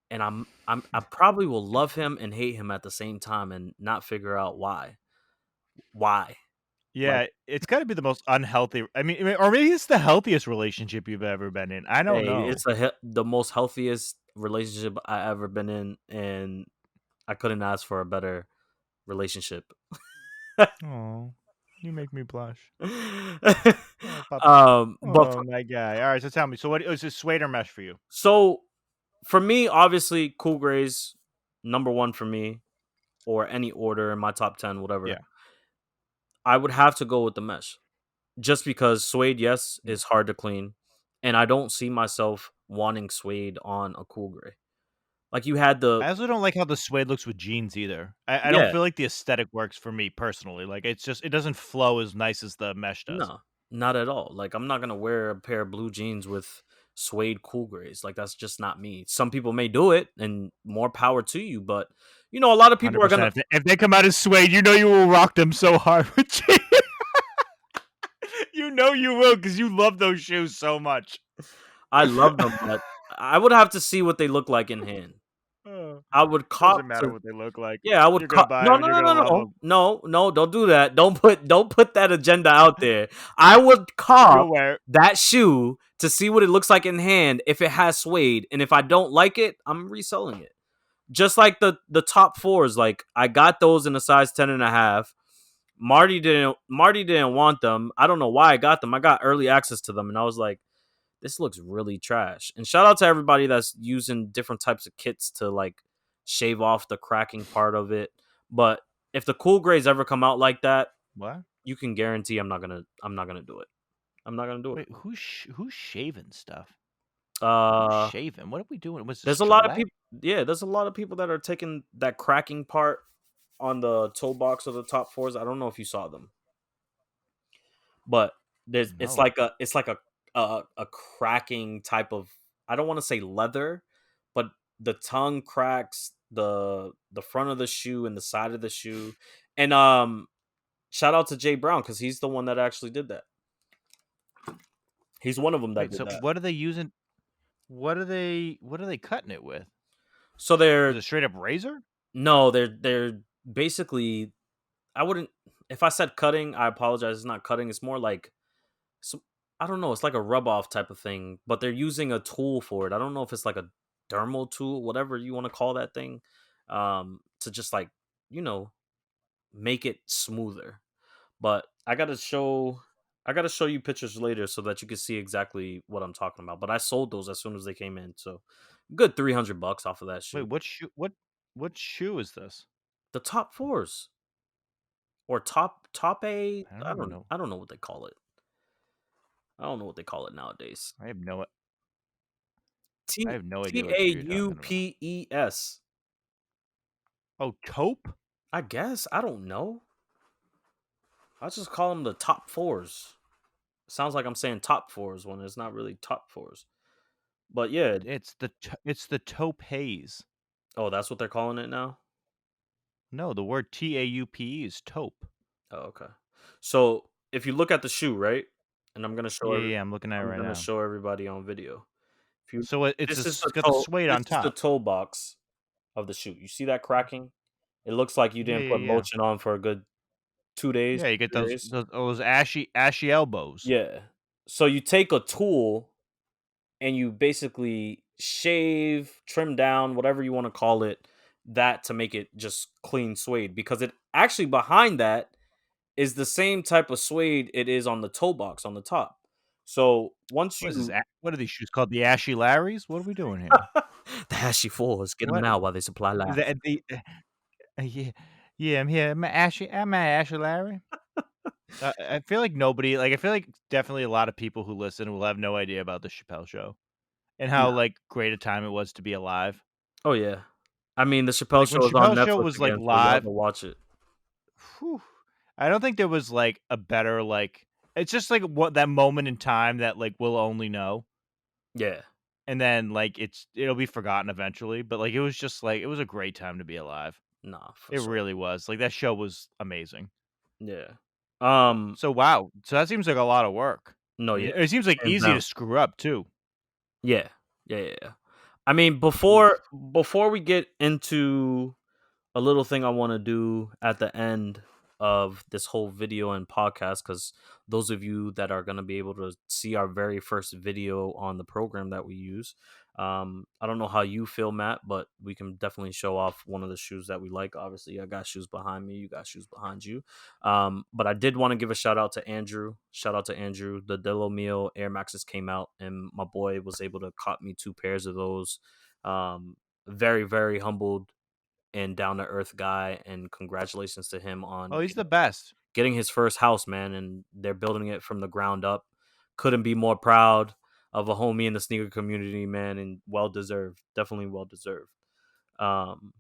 and I probably will love him and hate him at the same time and not figure out why. Why? Like, Yeah, it's got to be the most unhealthy. Or maybe it's the healthiest relationship you've ever been in. I don't hey, know. it's the most healthiest relationship I ever been in, and I couldn't ask for a better relationship. Oh, you make me blush. um, Oh, pop. but Oh, my guy. All right, so tell me. So, what is this suede or mesh for you? so for me, obviously, Cool Grays number one for me, or any order in my top 10, whatever. Yeah. I would have to go with the mesh, just because suede, yes, Mm. is hard to clean, and I don't see myself wanting suede on a Cool Gray. Like you had the I also don't like how the suede looks with jeans either. I don't yeah, feel like the aesthetic works for me personally. Like it doesn't flow as nice as the mesh does. no, not at all. Like I'm not gonna wear a pair of blue jeans with suede cool grays. Like that's just not me. Some people may do it, and more power to you. But a lot of people are gonna. 100%. If they come out as suede, you know you will rock them so hard with you know you will because you love those shoes so much. I love them, but I would have to see what they look like in hand. Oh, I would cop doesn't matter to what they look like. Yeah, I would You're gonna cop. buy No, them and no, you're no, gonna no, love no, them. no, no! Don't do that. Don't put that agenda out there. I would cop You'll wear it. that shoe to see what it looks like in hand if it has suede, and if I don't like it, I'm reselling it. Just like the top fours, like I got those in a size 10.5. Marty didn't want them. I don't know why I got them. I got early access to them, and I was like, this looks really trash. And shout out to everybody that's using different types of kits to like shave off the cracking part of it. But if the cool grays ever come out like that, What? you can guarantee I'm not gonna do it. I'm not gonna do it. Wait, who's shaving stuff? Who's Uh shaving? What are we doing? Was this there's a lot of Gillette? people yeah, there's a lot of people that are taking that cracking part on the toe box of the top fours. I don't know if you saw them, but there's No. it's like a cracking type of, I don't want to say leather, but the tongue cracks, the front of the shoe and the side of the shoe. And shout out to Jay Brown because he's the one that actually did that. He's one of them that Wait, did so that. what are they using? What are they cutting it with? So Is they're it straight up razor? no, they're basically, I wouldn't, if I said cutting, I apologize. It's not cutting. It's more like, so I don't know. It's like a rub off type of thing, but they're using a tool for it. I don't know if it's like a dermal tool, whatever you want to call that thing, to just like you know make it smoother. But I gotta show you pictures later so that you can see exactly what I'm talking about. But I sold those as soon as they came in, so good $300 off of that Wait, shoe. what shoe is this? The top fours or top A. I don't I even don't know. I don't know what they call it. I don't know what they call it nowadays. I have no I T have no idea T what A shoe you're U talking about. P E S. Oh, taupe? I guess I don't know. I just call them the top fours. Sounds like I'm saying top fours when it's not really top fours. But yeah, It's the taupe haze. oh, that's what they're calling it now. No, the word taupe is taupe. Oh, okay. So if you look at the shoe, right, and Yeah, yeah, yeah, I'm looking at it I'm right gonna now. show everybody on video. If you So This is it's got the suede this on is the top. toe box of the shoe. You see that cracking? It looks like you Yeah, didn't yeah, put yeah. lotion on for a good 2 days, Yeah, you get 3 those days. those ashy elbows. Yeah. So you take a tool and you basically shave, trim down, whatever you want to call it, that to make it just clean suede, because it actually behind that is the same type of suede it is on the toe box on the top. So once What is this? you What are these shoes called? The Ashy Larrys? What are we doing here? the Ashy Fours, get them What? now while they supply last. Yeah, yeah, I'm here. I'm at Ashy Larry. I feel like nobody like, I feel like definitely a lot of people who listen will have no idea about the Chappelle Show and how, No. like, great a time it was to be alive. Oh yeah. I mean, the Chappelle Like, when Show is on Chappelle Show Netflix was, like, again, so y'all live, go watch it. whew, I don't think there was, like, a better, like it's just, like, what that moment in time that, like, we'll only know, Yeah. and then, like, it'll be forgotten eventually, but, like, it was just, like it was a great time to be alive. Nah, for It sure. really was. Like, that show was amazing. Yeah. Um, So, wow. So that seems like a lot of work. no, And yeah. it seems, like, Hands easy to down. screw up too. Yeah. Yeah, yeah, yeah. I mean, Oof. before we get into a little thing I want to do at the end of this whole video and podcast, because those of you that are going to be able to see our very first video on the program that we use, I don't know how you feel, Matt, but we can definitely show off one of the shoes that we like. Obviously, I got shoes behind me, you got shoes behind you. But I did want to give a shout out to Andrew. Shout out to Andrew. The Delo Meal Air Maxes came out, and my boy was able to cop me 2 pairs of those. Very, very humbled and down to earth guy, and congratulations to him Oh, on he's the best. getting his first house, man, and they're building it from the ground up. Couldn't be more proud of a homie in the sneaker community, man, and well deserved. Definitely well deserved. Um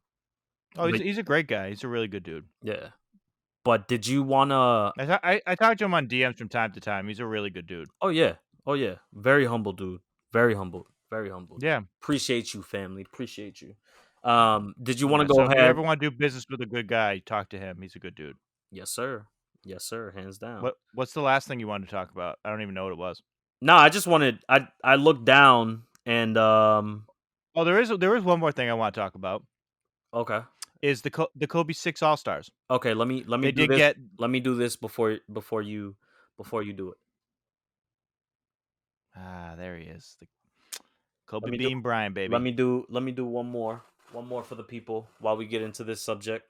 Oh, but he's a great guy. He's a really good dude. yeah. But did you wanna I talk to him on DMs from time to time. He's a really good dude. Oh yeah. Oh yeah. Very humble dude. Very humbled. Very humbled. Yeah. Appreciate you, family. Appreciate you. Did you want Yeah, to go so if you ahead? ever wanna do business with a good guy, talk to him, he's a good dude. Yes, sir. Yes, sir. Hands down. What's the last thing you wanted to talk about? I don't even know what it was. No, I just wanted. I looked down and Oh, there is one more thing I wanna talk about, okay. is the Kobe 6 All-Stars. Okay, let me They do did this. get Let me do this before you do it. there he is, the Kobe Let me do Bean Bryant, let baby. me do let me do one more for the people while we get into this subject.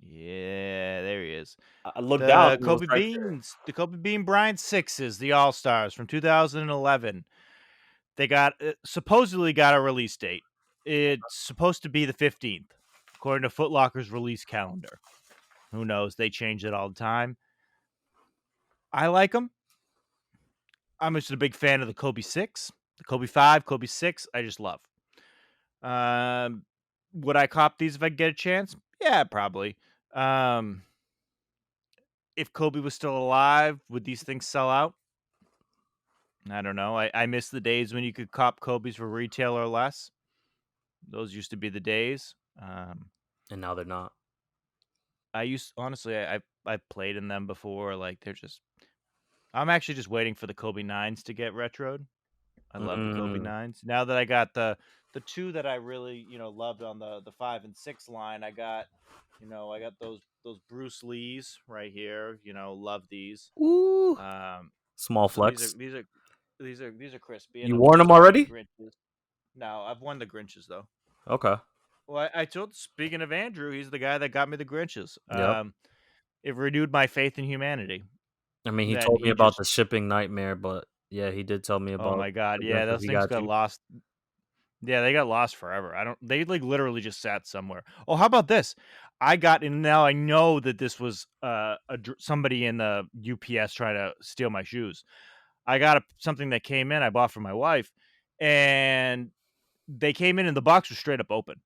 Yeah, there he is. I looked down and it was right there. The Kobe Bean Bryant Sixes, the All Stars from 2011. They supposedly got a release date. It's supposed to be the 15th, according to Foot Locker's release calendar. Who knows? They change it all the time. I like them. I'm just a big fan of the Kobe 6, the Kobe 5, Kobe 6. I just love. Um, would I cop these if I get a chance? Yeah, probably. Um, if Kobe was still alive, would these things sell out? I don't know. I miss the days when you could cop Kobe's for retail or less. Those used to be the days. And now they're not. I used honestly, I played in them before. Like they're just. I'm actually just waiting for the Kobe nines to get retroed. I love the Kobe Mm. nines. Now that I got the two that I really loved on the 5 and 6 line, I got those Bruce Lees right here. Love these. Ooh. Um, Small so these are flex. these are these are crispy, and You of worn course them I got the already? Grinches. No, I've won the Grinches though. Okay. Well, I told speaking of Andrew, he's the guy that got me the Grinches. Yep. It renewed my faith in humanity. I mean, he That told me he about just the shipping nightmare, but yeah, he did tell me oh about my god, the yeah, Grinches those he things got got you. lost. Yeah, they got lost forever. I don't they like literally just sat somewhere. Oh, how about this? I got and now I know that this was somebody in the UPS trying to steal my shoes. I got something that came in I bought for my wife, and they came in and the box was straight up open.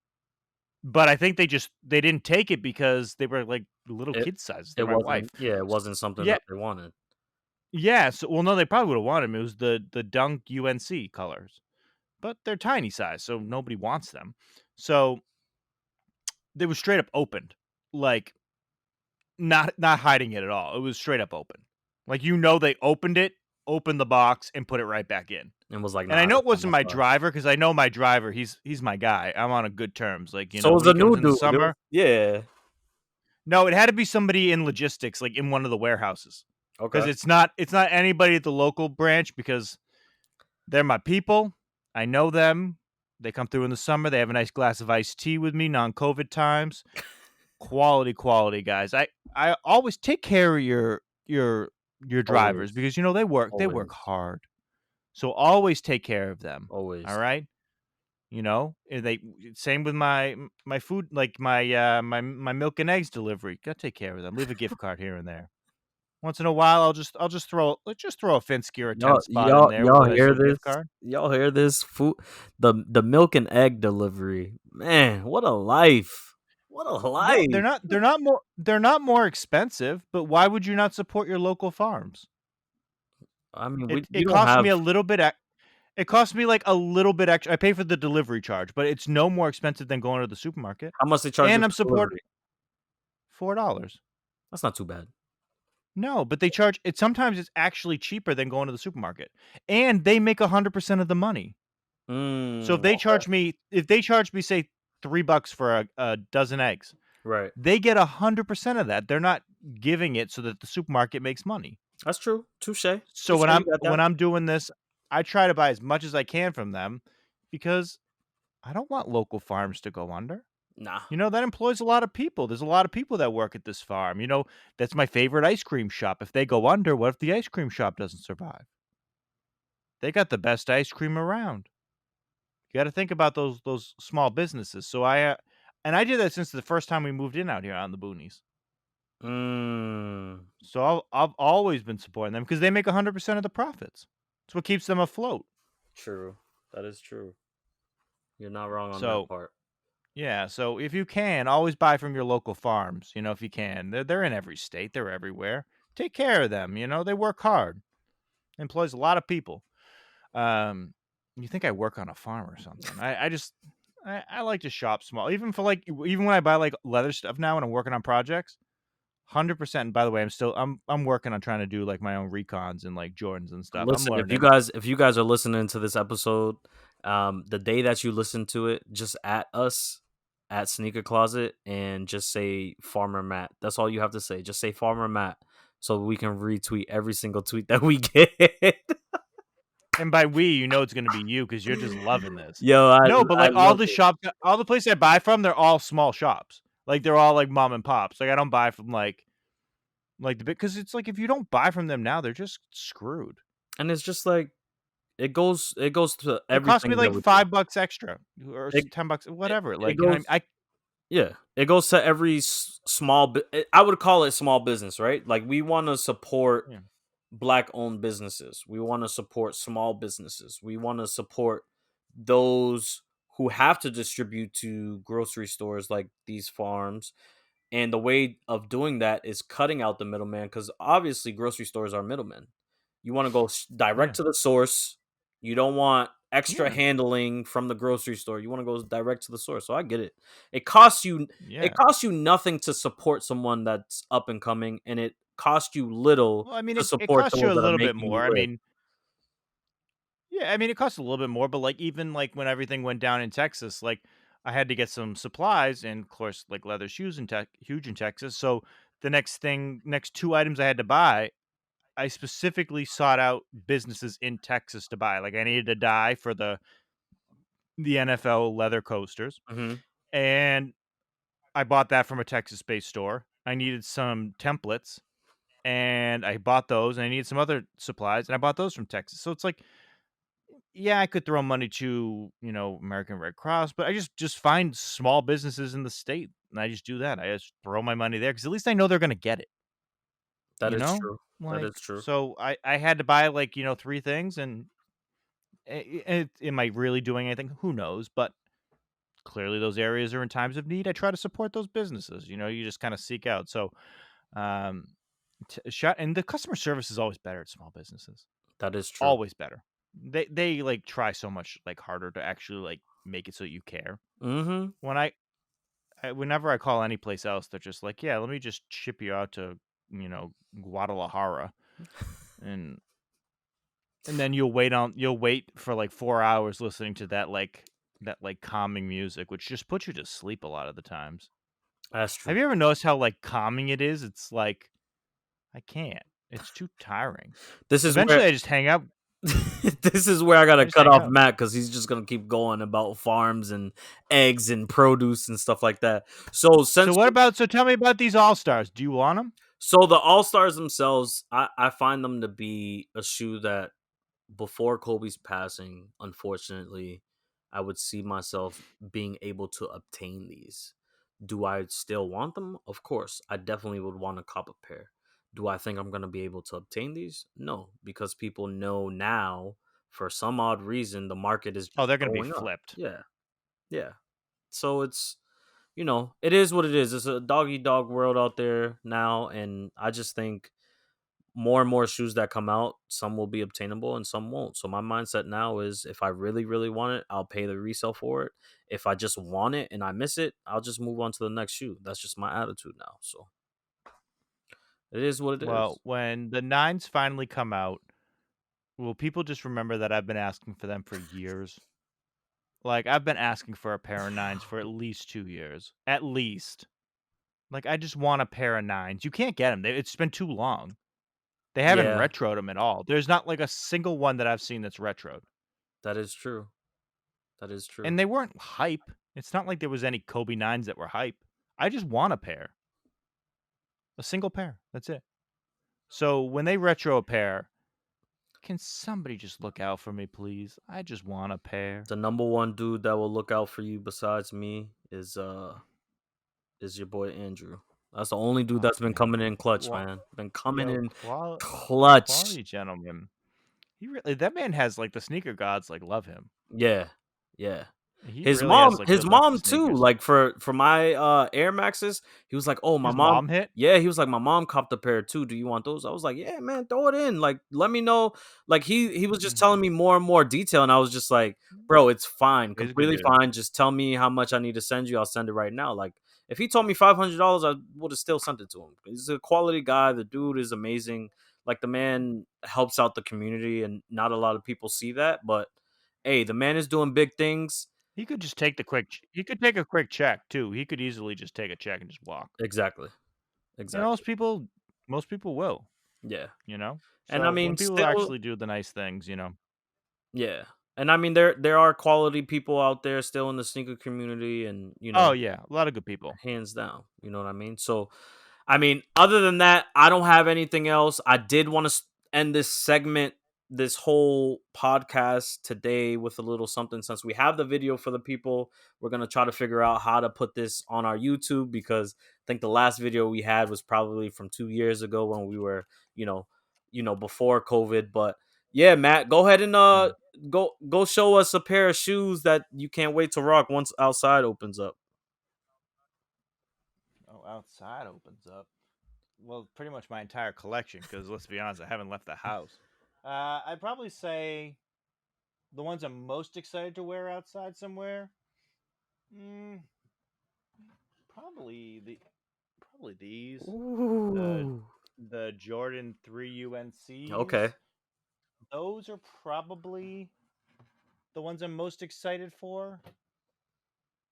But I think they didn't take it because they were like little It kid sizes. They're it my wife. wasn't yeah, it S- wasn't something Yeah, that they wanted. yeah. So well, no, they probably would have wanted them. It was the Dunk UNC colors, but they're tiny size, so nobody wants them. So they were straight up opened, like not hiding it at all. It was straight up open. Like they opened it, opened the box, and put it right back in. And was like, And I "Nah, know that's it not wasn't my my size." driver because I know my driver. He's my guy. I'm on a good terms. Like So it was when he a comes new in the dude. It was summer. yeah. No, it had to be somebody in logistics, like in one of the warehouses, because Okay. it's not anybody at the local branch because they're my people. I know them. They come through in the summer. They have a nice glass of iced tea with me, non-COVID times. Quality guys. I always take care of your drivers Always. because they work Always. hard. So always take care of them. All Always. right? They same with my food like my milk and eggs delivery. Got to take care of them. Leave a gift card here and there. Once in a while let's just throw a Finsky or a 10 spot in there with Y'all a nice hear little this? gift card. Y'all hear this? Food the milk and egg delivery. Man, what a life. What a No, they're life. not they're not more expensive, but why would you not support your local farms? I mean, It you it don't costs have me a little bit it costs me like a little bit extra. I pay for the delivery charge, but it's no more expensive than going to the supermarket. how much they charge you And I'm for supporting delivery? $4. That's not too bad. No, but they charge it sometimes it's actually cheaper than going to the supermarket. And they make 100% of the money. So if Mm, they okay. charge me if they charge me say $3 for a dozen eggs, Right. they get 100% of that. They're not giving it so that the supermarket makes money. That's true. Touche. So Touche, when you I'm got when that. I'm doing this, I try to buy as much as I can from them because I don't want local farms to go under. Nah. That employs a lot of people. There's a lot of people that work at this farm. That's my favorite ice cream shop. If they go under, what if the ice cream shop doesn't survive? They got the best ice cream around. You got to think about those small businesses. And I did that since the first time we moved in out here on the boonies. Mm, So I've always been supporting them because they make 100% of the profits. It's what keeps them afloat. true. That is true. You're not wrong on that So part. yeah, so if you can, always buy from your local farms. If you can, they're in every state. They're everywhere. Take care of them. They work hard. Employs a lot of people. Um, you think I work on a farm or something. I just I like to shop small. Even for like even when I buy like leather stuff now and I'm working on projects, 100%. And by the way, I'm working on trying to do like my own recons and like Jordans and stuff. I'm Listen, learning. if you guys are listening to this episode, the day that you listen to it, just at us at Sneaker Closet and just say Farmer Matt. That's all you have to say. Just say Farmer Matt so we can retweet every single tweet that we get. And by we, you know it's gonna be you because you're just loving this. Yo, No, but I like love it. all the places I buy from, they're all small shops. Like they're all like mom and pops. Like I don't buy from like the big because it's like if you don't buy from them now, they're just screwed. And it's just like it goes to It cost me everything that like we do. $5 extra or It $10, it, whatever. it Like, you know what goes I mean? Yeah, it goes to every I would call it small business, right? Like we want to support Yeah. black owned businesses. We want to support small businesses. We want to support those who have to distribute to grocery stores like these farms. And the way of doing that is cutting out the middleman because obviously grocery stores are middlemen. You want to go direct Yeah. to the source. You don't want extra Yeah. handling from the grocery store. You want to go direct to the source. So I get it. It Yeah. costs you nothing to support someone that's up and coming, and it costs you little Well, I mean, to it support costs you those a that are little bit making you more. I rich. mean, yeah, I mean, it costs a little bit more, but like even like when everything went down in Texas, like I had to get some supplies and of course like leather shoes in tech huge in Texas. So the next two items I had to buy, I specifically sought out businesses in Texas to buy. Like I needed a dye for the NFL leather coasters, Mhm. and I bought that from a Texas-based store. I needed some templates, and I bought those, and I needed some other supplies, and I bought those from Texas. So it's like, yeah, I could throw money to, American Red Cross, but I just find small businesses in the state, and I just do that. I just throw my money there because at least I know they're gonna get it, That you is know? true. That Like, is true. so I had to buy, like, 3 things, and am I really doing anything? Who knows? But clearly those areas are in times of need. I try to support those businesses. You just kind of seek out. So, um, shot and the customer service is always better at small businesses. That is true. Always better. They like try so much like harder to actually like make it so you care. Mhm. When whenever I call any place else, they're just like, yeah, let me just ship you out to Guadalajara, and then you'll wait for like 4 hours listening to that calming music, which just puts you to sleep a lot of the times. That's Have true. you ever noticed how, like, calming it is? It's like, I can't. It's too tiring. This is where Eventually, I just hang up. this is where I gotta I just cut hang off up. Matt because he's just gonna keep going about farms and eggs and produce and stuff like that. So So tell me about these all-stars. Do you want them? the All Stars themselves, I find them to be a shoe that before Kobe's passing, unfortunately, I would see myself being able to obtain these. Do I still want them? Of course. I definitely would want to cop a pair. Do I think I'm going to be able to obtain these? No, because people know now for some odd reason the market is Oh, just they're gonna be going up. flipped. Yeah. Yeah. So it is what it is. It's a doggy dog world out there now and I just think more and more shoes that come out, some will be obtainable and some won't. So my mindset now is if I really, really want it, I'll pay the resale for it. If I just want it and I miss it, I'll just move on to the next shoe. That's just my attitude now. So it is what it Well, is. when the 9s finally come out, will people just remember that I've been asking for them for years? Like, I've been asking for a pair of 9s for at least 2 years. At least. Like, I just want a pair of 9s. You can't get them. It's been too long. They haven't Yeah, retroed them at all. There's not, like, a single one that I've seen that's retroed. that is true. That is true. And they weren't hype. It's not like there was any Kobe 9s that were hype. I just want a pair. A single pair. That's it. So, when they retro a pair, can somebody just look out for me, please? I just want a pair. The number one dude that will look out for you besides me is your boy Andrew. That's the only dude Oh, that's been man. coming in clutch, man. Been coming Yo, in quality clutch. gentleman. He really that man has, like, the sneaker gods, like, love him. Yeah. Yeah. He His really mom has, like, his good luck with mom too, sneakers. like, for my, Air Maxes, he was like, "Oh, my His mom." mom hit? Yeah, he was like, "My mom copped a pair too, do you want those?" I was like, "Yeah, man, throw it in, like, let me know." Like, he was just telling me more and more detail, and I was just like, "Bro, it's fine, He's a good completely dude. fine, just tell me how much I need to send you, I'll send it right now." Like, if he told me $500, I would've still sent it to him. He's a quality guy, the dude is amazing, like, the man helps out the community, and not a lot of people see that, but, hey, the man is doing big things. He could just take the quick ch he could take a quick check too. He could easily just take a check and just walk. Exactly, And exactly. most people will, Yeah, you know? and I So, mean, when people still, actually do the nice things, yeah, and I mean, there are quality people out there still in the sneaker community, and Oh, yeah, a lot of good people. hands down, you know what I mean. So, I mean, other than that, I don't have anything else. I did want to end this segment, this whole podcast today with a little something. Since we have the video for the people, we're gonna try to figure out how to put this on our YouTube because I think the last video we had was probably from 2 years ago when we were, you know, before COVID. But yeah, Matt, go ahead and Yeah. go show us a pair of shoes that you can't wait to rock once outside opens up. Oh, outside opens up. Well, pretty much my entire collection, because let's be honest, I haven't left the house. I'd probably say the ones I'm most excited to wear outside somewhere, mm, probably these, the Ooh. the Jordan 3 UNCs. Okay. Those are probably the ones I'm most excited for.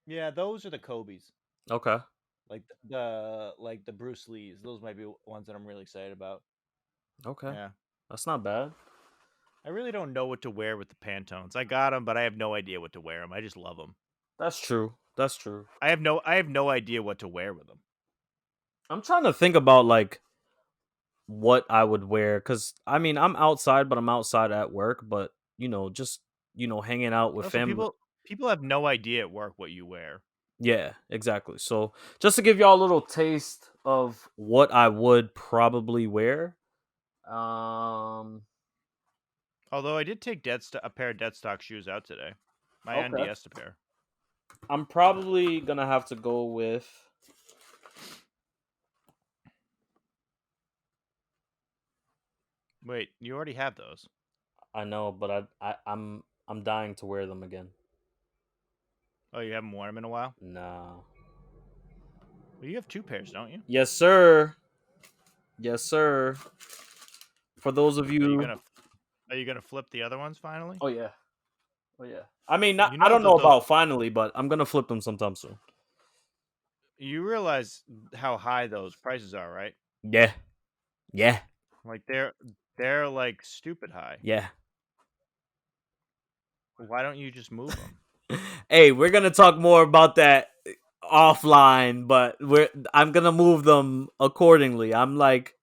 Yeah, those are the Kobe's. Okay. Like the Bruce Lees. Those might be ones that I'm really excited about. Okay. Yeah. That's not bad. I really don't know what to wear with the Pantones. I got them, but I have no idea what to wear them. I just love them. That's true. That's true. I have no idea what to wear with them. I'm trying to think about like what I would wear cuz I mean, I'm outside but I'm outside at work, but just hanging out with Also, family. people have no idea at work what you wear. Yeah, exactly. So, just to give y'all a little taste of what I would probably wear. Um Although I did take a pair of dead stock shoes out today. My okay. NDS pair. I'm probably going to have to go with Wait, you already have those. I know, but I'm dying to wear them again. Oh, you haven't worn them in a while? Nah. Well, you have two pairs, don't you? Yes, sir. Yes, sir. For those of Are you you, gonna are you gonna flip the other ones finally? oh yeah, oh yeah. I mean, You I know don't that know the about finally, but I'm gonna flip them sometime soon. you realize how high those prices are, right? Yeah, yeah, Like they're like stupid high. yeah. Why don't you just move them? Hey, we're gonna talk more about that offline, but I'm gonna move them accordingly. I'm like,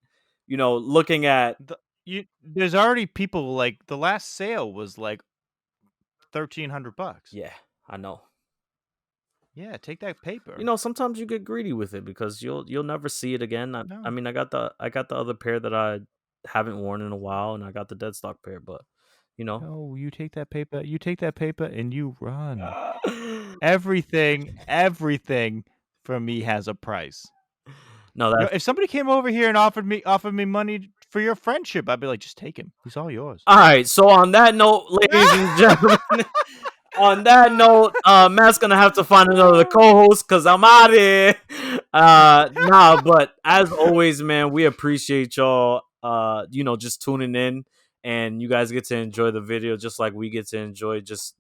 looking at. There's already people like the last sale was like $1,300. Yeah, I know. Yeah, take that paper. Sometimes you get greedy with it because you'll never see it again. I No, mean, I got the other pair that I haven't worn in a while, and I got the dead stock pair, but you know. no, you take that paper. You take that paper and you run. Everything from me has a price. No, Yo, that's if somebody came over here and offered me money for your friendship, I'd be like, just take him. He's all yours. all right. So on that note, ladies and gentlemen, on that note, Matt's gonna have to find another co-host because I'm out of here. Nah, but as always, man, we appreciate y'all. Just tuning in, and you guys get to enjoy the video just like we get to enjoy. Just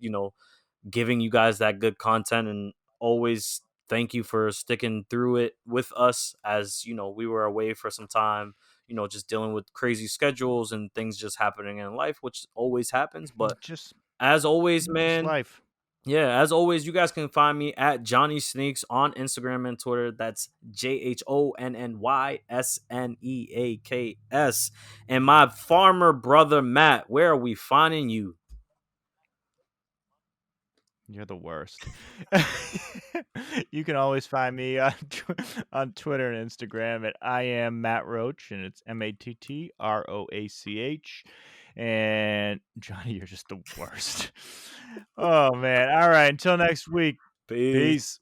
giving you guys that good content, and always thank you for sticking through it with us as we were away for some time. Just dealing with crazy schedules and things just happening in life, which always happens, but just as always, man, life. yeah, as always, you guys can find me at Johnny Sneaks on Instagram and Twitter. That's JohnnySneaks. And my farmer brother Matt, where are we finding you? You're the worst. You can always find me on on Twitter and Instagram at I am Matt Roach, and it's MattroAch. And Johnny, you're just the worst. Oh man. All right. Until next week. Peace. Peace.